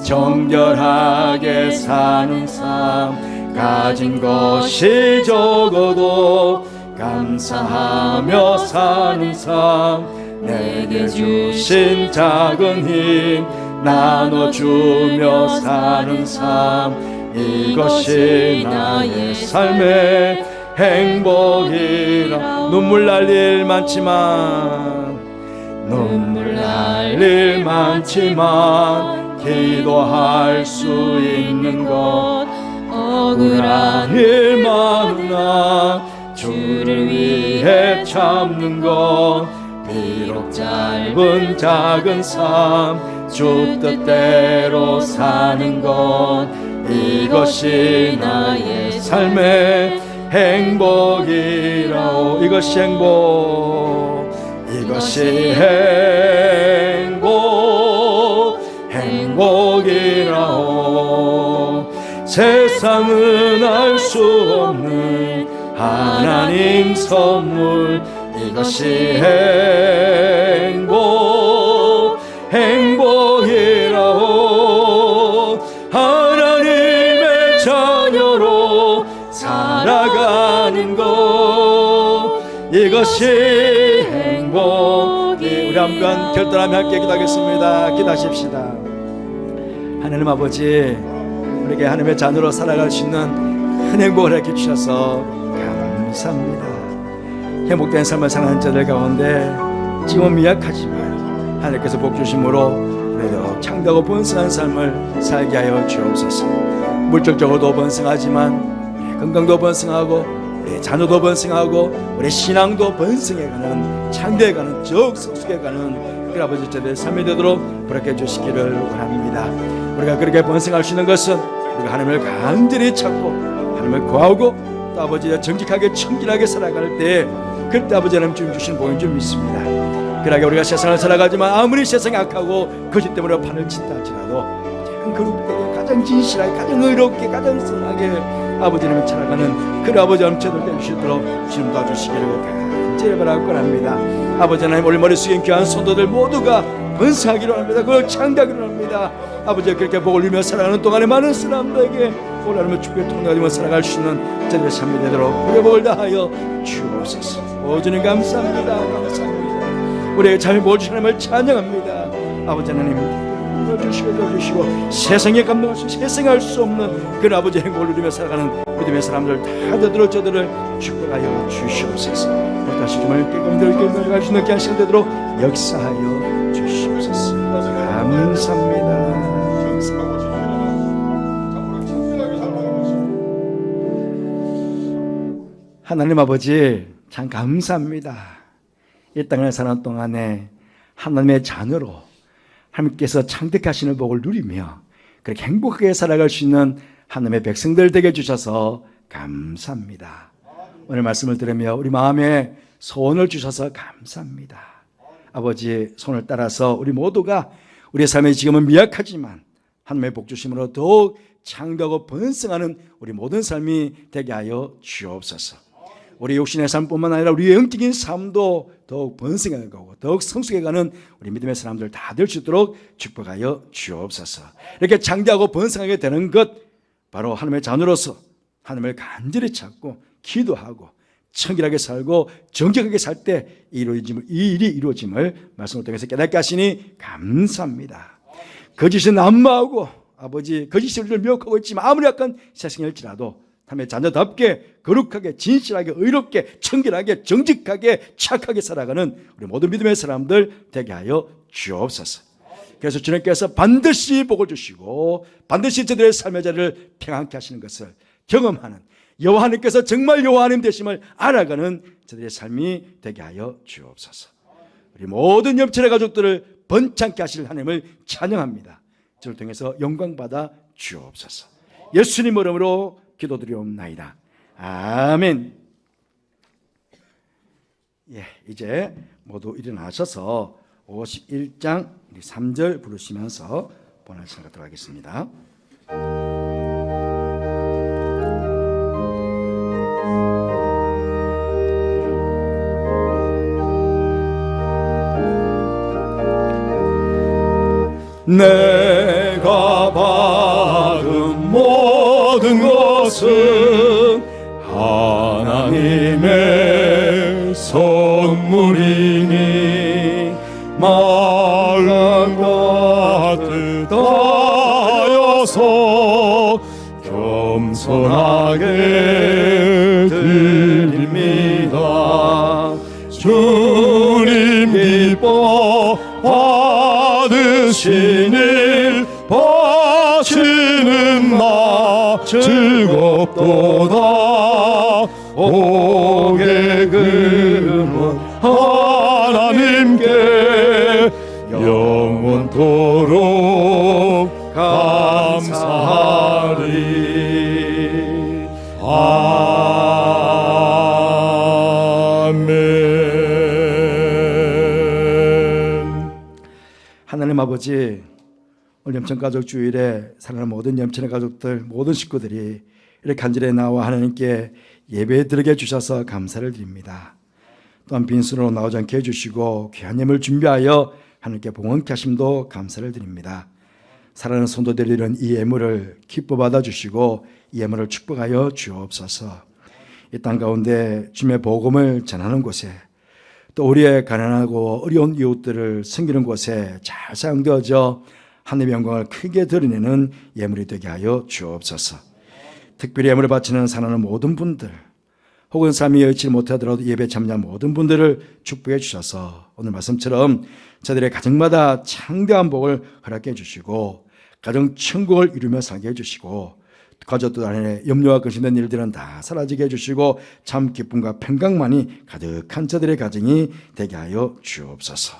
정결하게 사는 삶, 가진 것이 적어도 감사하며 사는 삶, 내게 주신 작은 힘 나눠주며 사는 삶, 이것이 나의 삶의 행복이라. 눈물 날 일 많지만 기도할 수 있는 것, 억울한 일 많으나 주를 위해 참는 것, 비록 짧은 작은 삶 주 뜻대로 사는 것, 이것이 나의 삶의 행복이라오. 이것이 행복이라오. 세상은 알 수 없는 하나님 선물 이것이 행복이라오. 하나님의 자녀로 살아가는 것 이것이 행복이. 우리 한번 결단하며 함께 기도하겠습니다. 기도하십시다. 하나님 아버지, 우리에게 하나님의 자녀로 살아갈 수 있는 큰 행복을 이렇게 주셔서 감사합니다. 행복된 삶을 사는 자들 가운데 지금 미약하지만 하나님께서 복 주심으로 그래도 창대하고 번성한 삶을 살게 하여 주옵소서. 물질적으로도 번성하지만 우리 건강도 번성하고 우리 자녀도 번성하고 우리 신앙도 번성해가는 창대해가는 적 성숙해가는 그 아버지 저들의 삶이 되도록 그렇게 해주시기를 원합니다. 우리가 그렇게 번성할 수 있는 것은 우리가 하나님을 간절히 찾고 하나님을 구하고 또 아버지가 정직하게 청결하게 살아갈 때 그때 아버지 하나님 주신 복인 줄 믿습니다. 그러게 우리가 세상을 살아가지만 아무리 세상이 악하고 거짓 때문에 판을 친다 할지라도 가장 거룩하게 가장 진실하게 가장 의롭게 가장 선하게 아버지 하나님 살아가는 그 아버지 하나님 저들 되시도록 주님 도와주시기를 간절히 바라고 합니다. 아버지 하나님 우리 머릿속에 귀한 성도들 모두가 번성하기로 합니다. 그걸 창대하기로 합니다. 아버지 그렇게 복을 누리며 살아가는 동안에 많은 사람들에게 복을 나누며 축복의 통로가 되며 살아갈 수 있는 저들의 삶이 되도록 그의 복을 다하여 주옵소서. 오주님 감사합니다. 우리에게 잘 모주시는 하나님을 찬양합니다. 아버지 하나님 도와주시고 세상에 감동할 수 세상에 할 수 없는 그 아버지의 행복을 누리며 살아가는 믿음의 사람들 다 되도록 저들을 축복하여 주시옵소서. 다시 좀 깨끗하게 들어갈 수 있는 시간 되도록 역사하여 주시옵소서. 감사합니다. 하나님 아버지 참 감사합니다. 이 땅을 사는 동안에 하나님의 자녀로 하나님께서 창택하시는 복을 누리며 그렇게 행복하게 살아갈 수 있는 하나님의 백성들 되게 해주셔서 감사합니다. 오늘 말씀을 들으며 우리 마음에 소원을 주셔서 감사합니다. 아버지 손을 따라서 우리 모두가 우리의 삶이 지금은 미약하지만 하나님의 복 주심으로 더욱 창대하고 번성하는 우리 모든 삶이 되게 하여 주옵소서. 우리 육신의 삶뿐만 아니라 우리의 영적인 삶도 더욱 번성해가고 더욱 성숙해가는 우리 믿음의 사람들 다 될 수 있도록 축복하여 주옵소서. 이렇게 장대하고 번성하게 되는 것 바로 하나님의 자녀로서 하나님을 간절히 찾고 기도하고 청결하게 살고 정직하게 살 때 이 일이 이루어짐을 말씀을 통해서 깨닫게 하시니 감사합니다. 거짓은 난무하고 아버지 거짓이 우리를 미혹하고 있지만 아무리 약간 세상일지라도 하나님의 자녀답게 거룩하게 진실하게 의롭게 청결하게 정직하게 착하게 살아가는 우리 모든 믿음의 사람들 되게 하여 주옵소서. 그래서 주님께서 반드시 복을 주시고 반드시 저들의 삶의 자리를 평안케 하시는 것을 경험하는 여호와 하나님께서 정말 여호와 하나님 되심을 알아가는 저들의 삶이 되게 하여 주옵소서. 우리 모든 영천의 가족들을 번창케 하실 하나님을 찬양합니다. 저를 통해서 영광받아 주옵소서. 예수님 이름으로 기도드리옵나이다. 아멘. 예, 이제 모두 일어나셔서 51장 3절 부르시면서 본을 생각하도록 하겠습니다. 내가 받은 모든 것은 하나님의 선물이니 마음과 뜻하여서 겸손하게 드립니다. 주님 기뻐 받으신 일 바치는 나 즐겁도다. 고객은 하나님께 영원토록 감사하리. 아멘. 하나님 아버지, 오늘 염천가족 주일에 사랑하는 모든 염천의 가족들, 모든 식구들이 이렇게 간절히 나와 하나님께 예배 드리게 해주셔서 감사를 드립니다. 또한 빈손으로 나오지 않게 해주시고 귀한 예물 준비하여 하나님께 봉헌케 하심도 감사를 드립니다. 사랑하는 성도들이 이런 이 예물을 기뻐 받아주시고 이 예물을 축복하여 주옵소서. 이 땅 가운데 주님의 복음을 전하는 곳에 또 우리의 가난하고 어려운 이웃들을 섬기는 곳에 잘 사용되어져 하나님의 영광을 크게 드러내는 예물이 되게 하여 주옵소서. 특별히 예물을 바치는 사랑하는 모든 분들, 혹은 삶이 여의치 못하더라도 예배 참여한 모든 분들을 축복해 주셔서 오늘 말씀처럼 저들의 가정마다 창대한 복을 허락해 주시고 가정 천국을 이루며 살게 해주시고 가족들 안에 염려와 근심된 일들은 다 사라지게 해주시고 참 기쁨과 평강만이 가득한 저들의 가정이 되게 하여 주옵소서.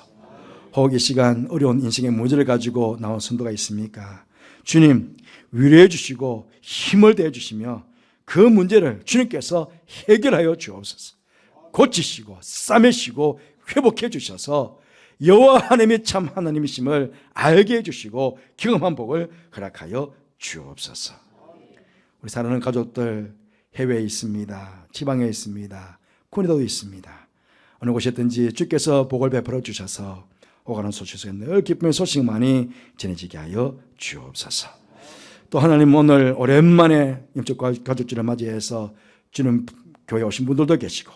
혹 이 시간 어려운 인생의 문제를 가지고 나온 성도가 있습니까? 주님 위로해 주시고 힘을 대해 주시며 그 문제를 주님께서 해결하여 주옵소서. 고치시고 싸매시고 회복해 주셔서 여호와 하나님이 참 하나님이심을 알게 해주시고 경험한 복을 허락하여 주옵소서. 우리 사랑하는 가족들 해외에 있습니다. 지방에 있습니다. 군에도 있습니다. 어느 곳에 있든지 주께서 복을 베풀어 주셔서 오가는 소식 속에 늘 기쁨의 소식만이 전해지게 하여 주옵소서. 또 하나님 오늘 오랜만에 영적 가족주를 맞이해서 주는 교회에 오신 분들도 계시고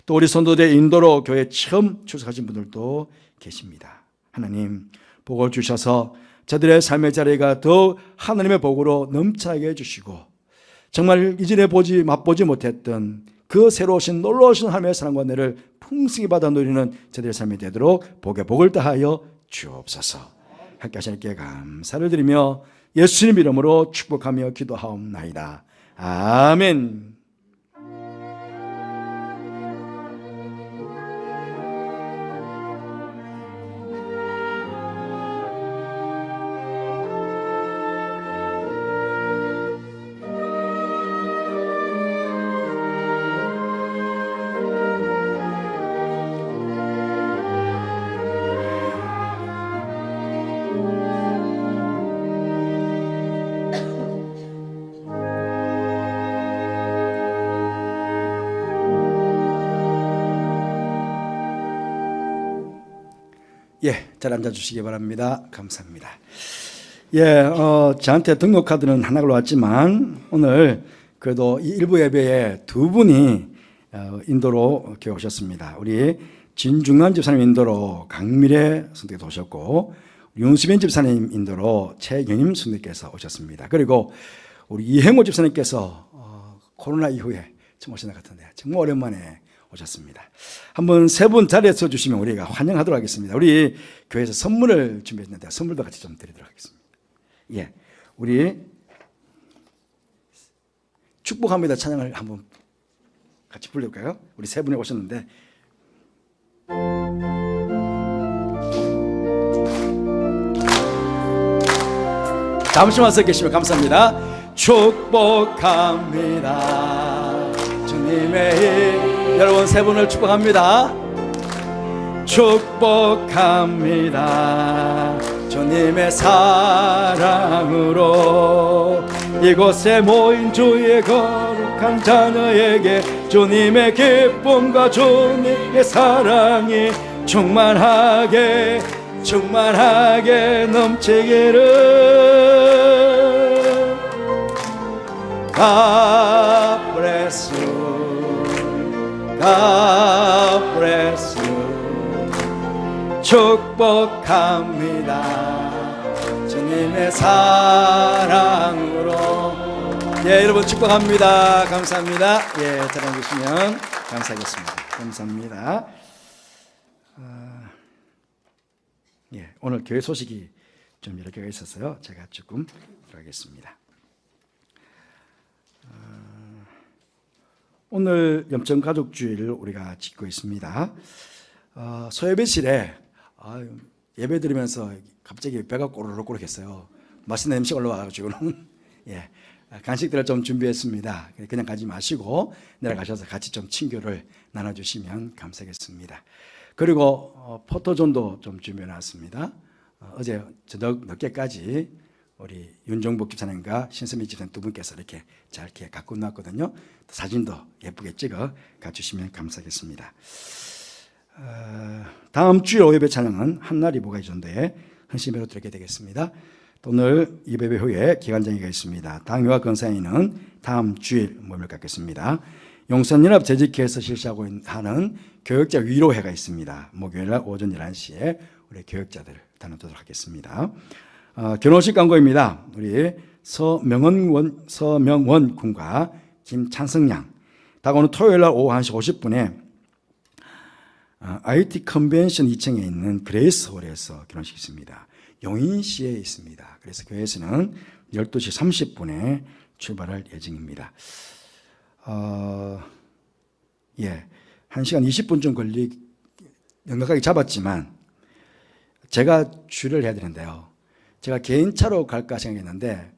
또 우리 선도대 인도로 교회에 처음 출석하신 분들도 계십니다. 하나님 복을 주셔서 저들의 삶의 자리가 더 하나님의 복으로 넘쳐나게 해주시고 정말 이전에 맛보지 못했던 그 새로 오신 놀라우신 하나님의 사랑과 은혜를 풍성히 받아 누리는 저들의 삶이 되도록 복에 복을 다하여 주옵소서. 함께 하시니께 감사를 드리며 예수님 이름으로 축복하며 기도하옵나이다. 아멘. 예, 잘 앉아주시기 바랍니다. 감사합니다. 예, 저한테 등록 카드는 하나 올라왔지만 오늘 그래도 이 일부 예배에 두 분이 인도로 이렇게 오셨습니다. 우리 진중환 집사님 인도로 강미래 선생님께서 오셨고 윤수빈 집사님 인도로 최경임 선생님께서 오셨습니다. 그리고 우리 이행호 집사님께서 코로나 이후에 처음 오신 것 같은데 정말 오랜만에 오셨습니다. 한번 세 분 자리에 서주시면 우리가 환영하도록 하겠습니다. 우리 교회에서 선물을 준비했는데 선물도 같이 좀 드리도록 하겠습니다. 예, 우리 축복합니다 찬양을 한번 같이 불러볼까요? 우리 세 분이 오셨는데 잠시만 서 계시면 감사합니다. 축복합니다. 주님의 힘, 여러분 세 분을 축복합니다. 축복합니다. 주님의 사랑으로 이곳에 모인 주의 거룩한 자녀에게 주님의 기쁨과 주님의 사랑이 충만하게 넘치기를. God bless you. God bless you. 축복합니다. 주님의 사랑으로. 예, 여러분 축복합니다. 감사합니다. 예, 자랑 주시면 감사하겠습니다. 감사합니다. 예, 오늘 교회 소식이 좀 여러 개가 있어서요. 제가 조금 들어가겠습니다. 오늘 염천가족주일을 우리가 지키고 있습니다. 소예배실에 예배 드리면서 갑자기 배가 꼬르륵꼬르륵했어요. 맛있는 음식 올라와가지고는 예, 간식들을 좀 준비했습니다. 그냥 가지 마시고 내려가셔서 같이 좀 친교를 나눠주시면 감사하겠습니다. 그리고 포토존도 좀 준비해놨습니다. 어제 저녁 늦게까지 우리 윤종복 집사님과 신선미 집사님 두 분께서 이렇게 잘 이렇게 갖고 놨거든요. 사진도 예쁘게 찍어 가주시면 감사하겠습니다. 다음 주일 오예배 찬양은 한날 이보가 이전도에 헌신배로 드리게 되겠습니다. 오늘 이배배 후에 기간장애가 있습니다. 당회와 건사회는 다음 주일 모임을 갖겠습니다. 용선연합 재직회에서 실시하고 하는 교역자 위로회가 있습니다. 목요일날 오전 11시에 우리 교역자들 나누도록 하겠습니다. 결혼식 광고입니다. 우리 서명원 군과 김찬성 양. 다가오는 토요일날 오후 1시 50분에 IT 컨벤션 2층에 있는 그레이스 홀에서 결혼식이 있습니다. 용인시에 있습니다. 그래서 교회에서는 12시 30분에 출발할 예정입니다. 예, 1시간 20분 좀 넉넉하게 잡았지만 제가 주를 해야 되는데요. 제가 개인차로 갈까 생각했는데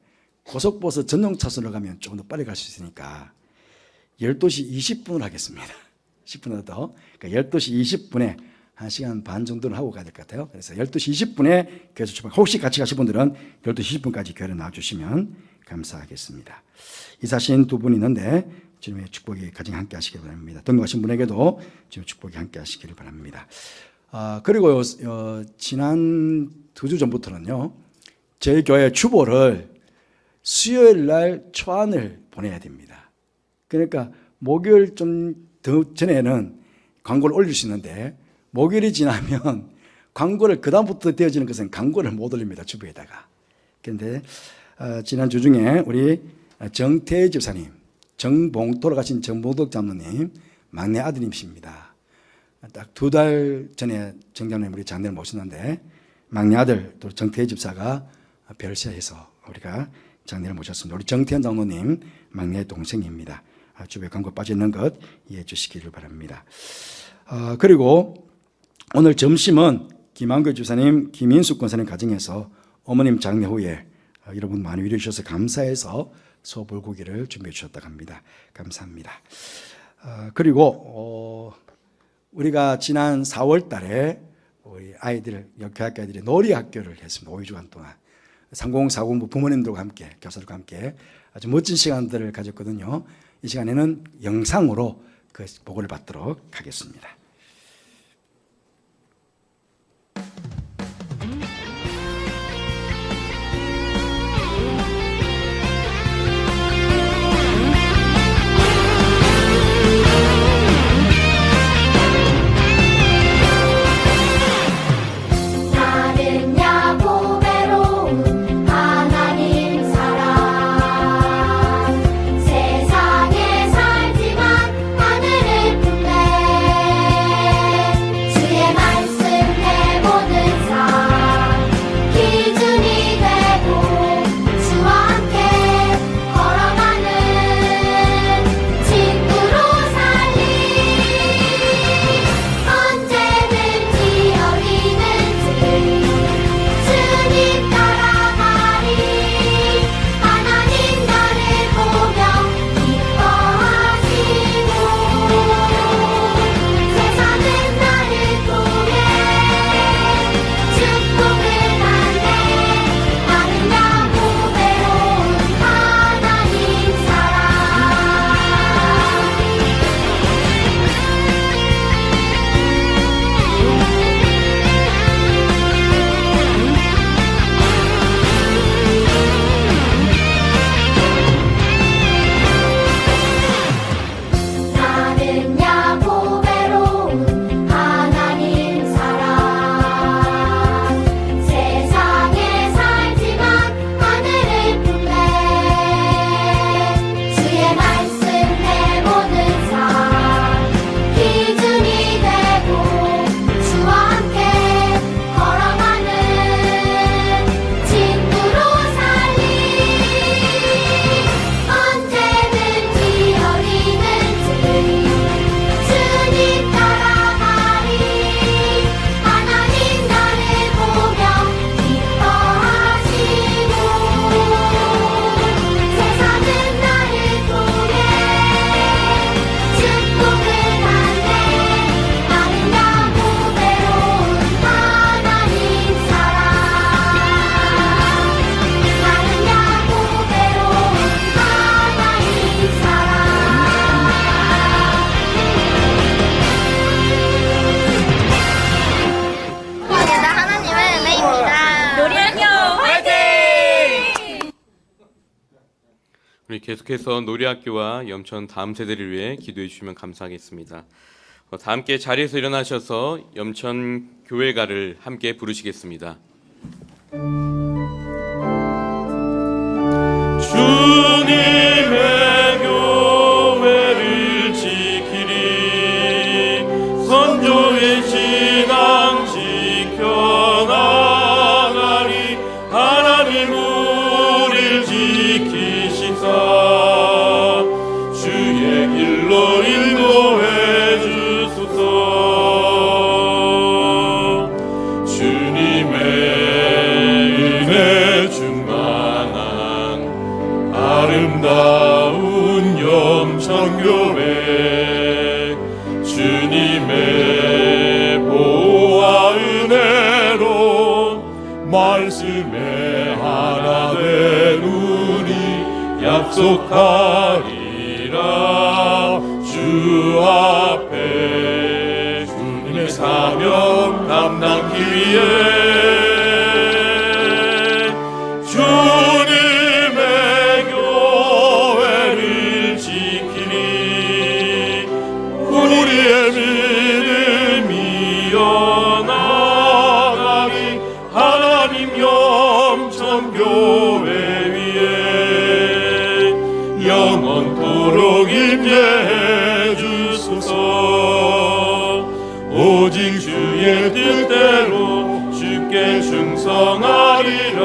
고속버스 전용 차선으로 가면 조금 더 빨리 갈 수 있으니까 12시 20분을 하겠습니다. 10분 더. 그러니까 12시 20분에 1시간 반 정도는 하고 가야 될 것 같아요. 그래서 12시 20분에 교회에서 출발. 혹시 같이 가실 분들은 12시 20분까지 교회를 나와주시면 감사하겠습니다. 이사신 두 분 있는데 주님의 축복이 가정 함께 하시길 바랍니다. 동행하신 분에게도 주님의 축복이 함께 하시기를 바랍니다. 그리고 지난 2주 전부터는요, 저희 교회 주보를 수요일 날 초안을 보내야 됩니다. 그러니까 목요일 좀 더 전에는 광고를 올릴 수 있는데 목요일이 지나면 광고를 그다음부터 되어지는 것은 광고를 못 올립니다. 주부에다가. 그런데 지난 주 중에 우리 정태희 집사님, 돌아가신 정봉덕 장로님 막내 아드님이십니다. 딱 2달 전에 정장로님 우리 장례를 모셨는데 막내 아들 또 정태희 집사가 별세해서 우리가 장례를 모셨습니다. 우리 정태현 장로님 막내 동생입니다. 주부에 광고 빠져있는 것 이해해 주시기를 바랍니다. 그리고 오늘 점심은 김한교 주사님, 김인숙 권사님 가정에서 어머님 장례 후에 여러분 많이 위로해 주셔서 감사해서 소불고기를 준비해 주셨다고 합니다. 감사합니다. 그리고 우리가 지난 4월 달에 우리 아이들, 교학교 아이들이 놀이학교를 했습니다. 5주간 동안. 3040부 부모님들과 함께, 교사들과 함께 아주 멋진 시간들을 가졌거든요. 이 시간에는 영상으로 그 보고를 받도록 하겠습니다. 세상에 살지만 하늘을 품네 우리 계속해서 노래학교와 염천 다음 세대를 위해 기도해 주시면 감사하겠습니다. 다 함께 자리에서 일어나셔서 염천 교회가를 함께 부르시겠습니다. 주님의 교회를 지키리 선조의 신앙 지켜나가리 하나님 우리를 지키시사 주의 길로 인도해 주소서. 주님의 은혜 충만한 아름다운 염천교회 주님의 보호와 은혜로 말씀에 하나 된 우리 약속하리라. 주 앞에 주님의 사명 감당하기 위해 주님의 교회를 지키니 우리의 믿음이 이어나가리 하나님 염천교회 위에 영원토록 임재해 주소서. 오직 주의 뜻대로 주께 충성하리라.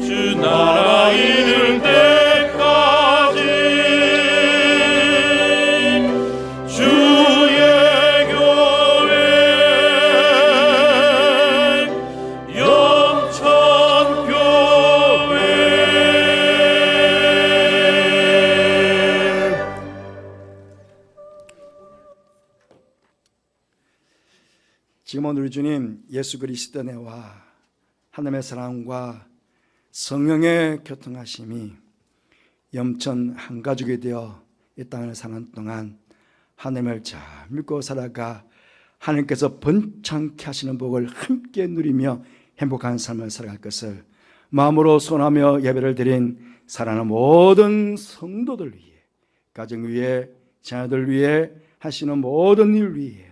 주 나라 이룰 때까지 주의 교회 염천교회. 지금은 우리 주님 예수 그리스도 내와 하나님의 사랑과 성령의 교통하심이 염천 한 가족이 되어 이 땅을 사는 동안 하나님을 잘 믿고 살아가 하나님께서 번창케 하시는 복을 함께 누리며 행복한 삶을 살아갈 것을 마음으로 소원하며 예배를 드린 사랑하는 모든 성도들 위해, 가정 위해, 자녀들 위해, 하시는 모든 일 위해,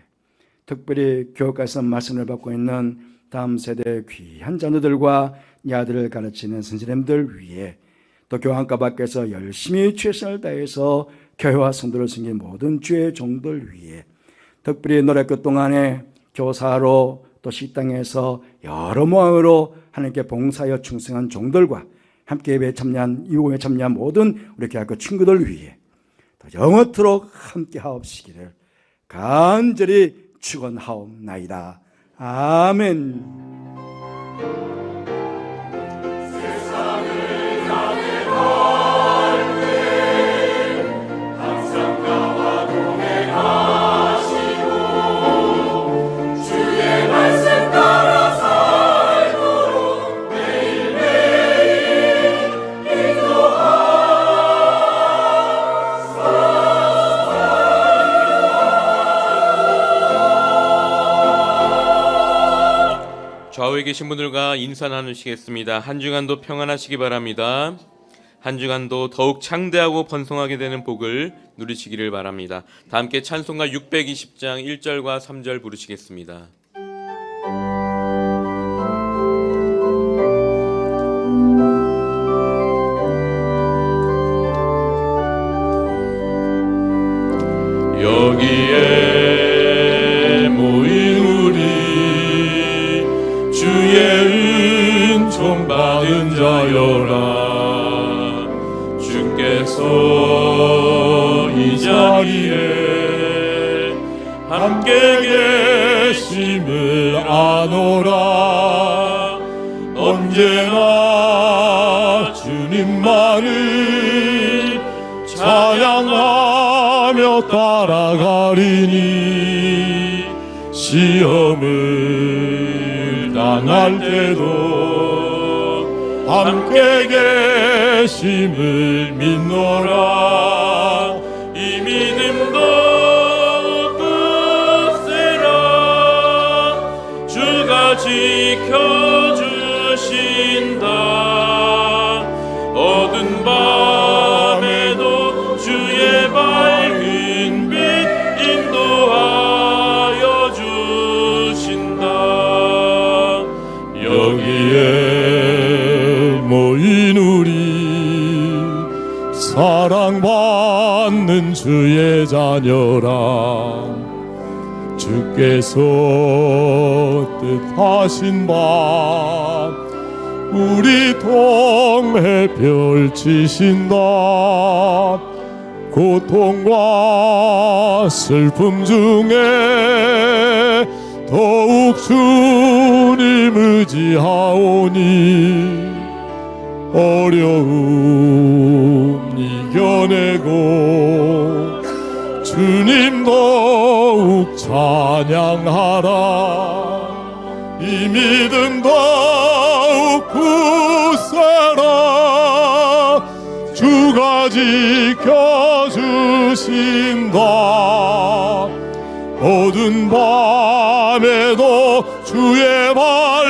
특별히 교육가에서 말씀을 받고 있는 다음 세대 귀한 자녀들과 아들을 가르치는 선생님들 위해, 또 교환과 밖에서 열심히 최선을 다해서 교회와 성도를 섬긴 모든 주의 종들 위해, 특별히 노래교 동안에 교사로 또 식당에서 여러 모양으로 하나님께 봉사하여 충성한 종들과 함께 예배에 참여한 이후에 참여한 모든 우리 교회학교 친구들 위해 또 영원토록 함께 하옵시기를 간절히 축원하옵나이다. 아멘. 좌우에 계신 분들과 인사 나누시겠습니다. 한 주간도 평안하시기 바랍니다. 한 주간도 더욱 창대하고 번성하게 되는 복을 누리시기를 바랍니다. 다 함께 찬송가 620장 1절과 3절 부르시겠습니다. 여기에 모인 우리 주의 은총 받은 자여라. 주께서 이 자리에 함께 계심을 아노라. 언제나 주님만을 찬양하며 따라가리니 시험을 당할 때도 함께 계심을 믿노라. 이 믿음도 굳세라. 주가 지켜주신다. 어두운 밤에 받는 주의 자녀라. 주께서 뜻하신 바 우리 통해 펼치신다. 고통과 슬픔 중에 더욱 주님 의지하오니 어려움 이겨내고 주님 더욱 찬양하라. 이 믿음 더욱 굳세라. 주가 지켜주신다. 어두운 밤에도 주의 말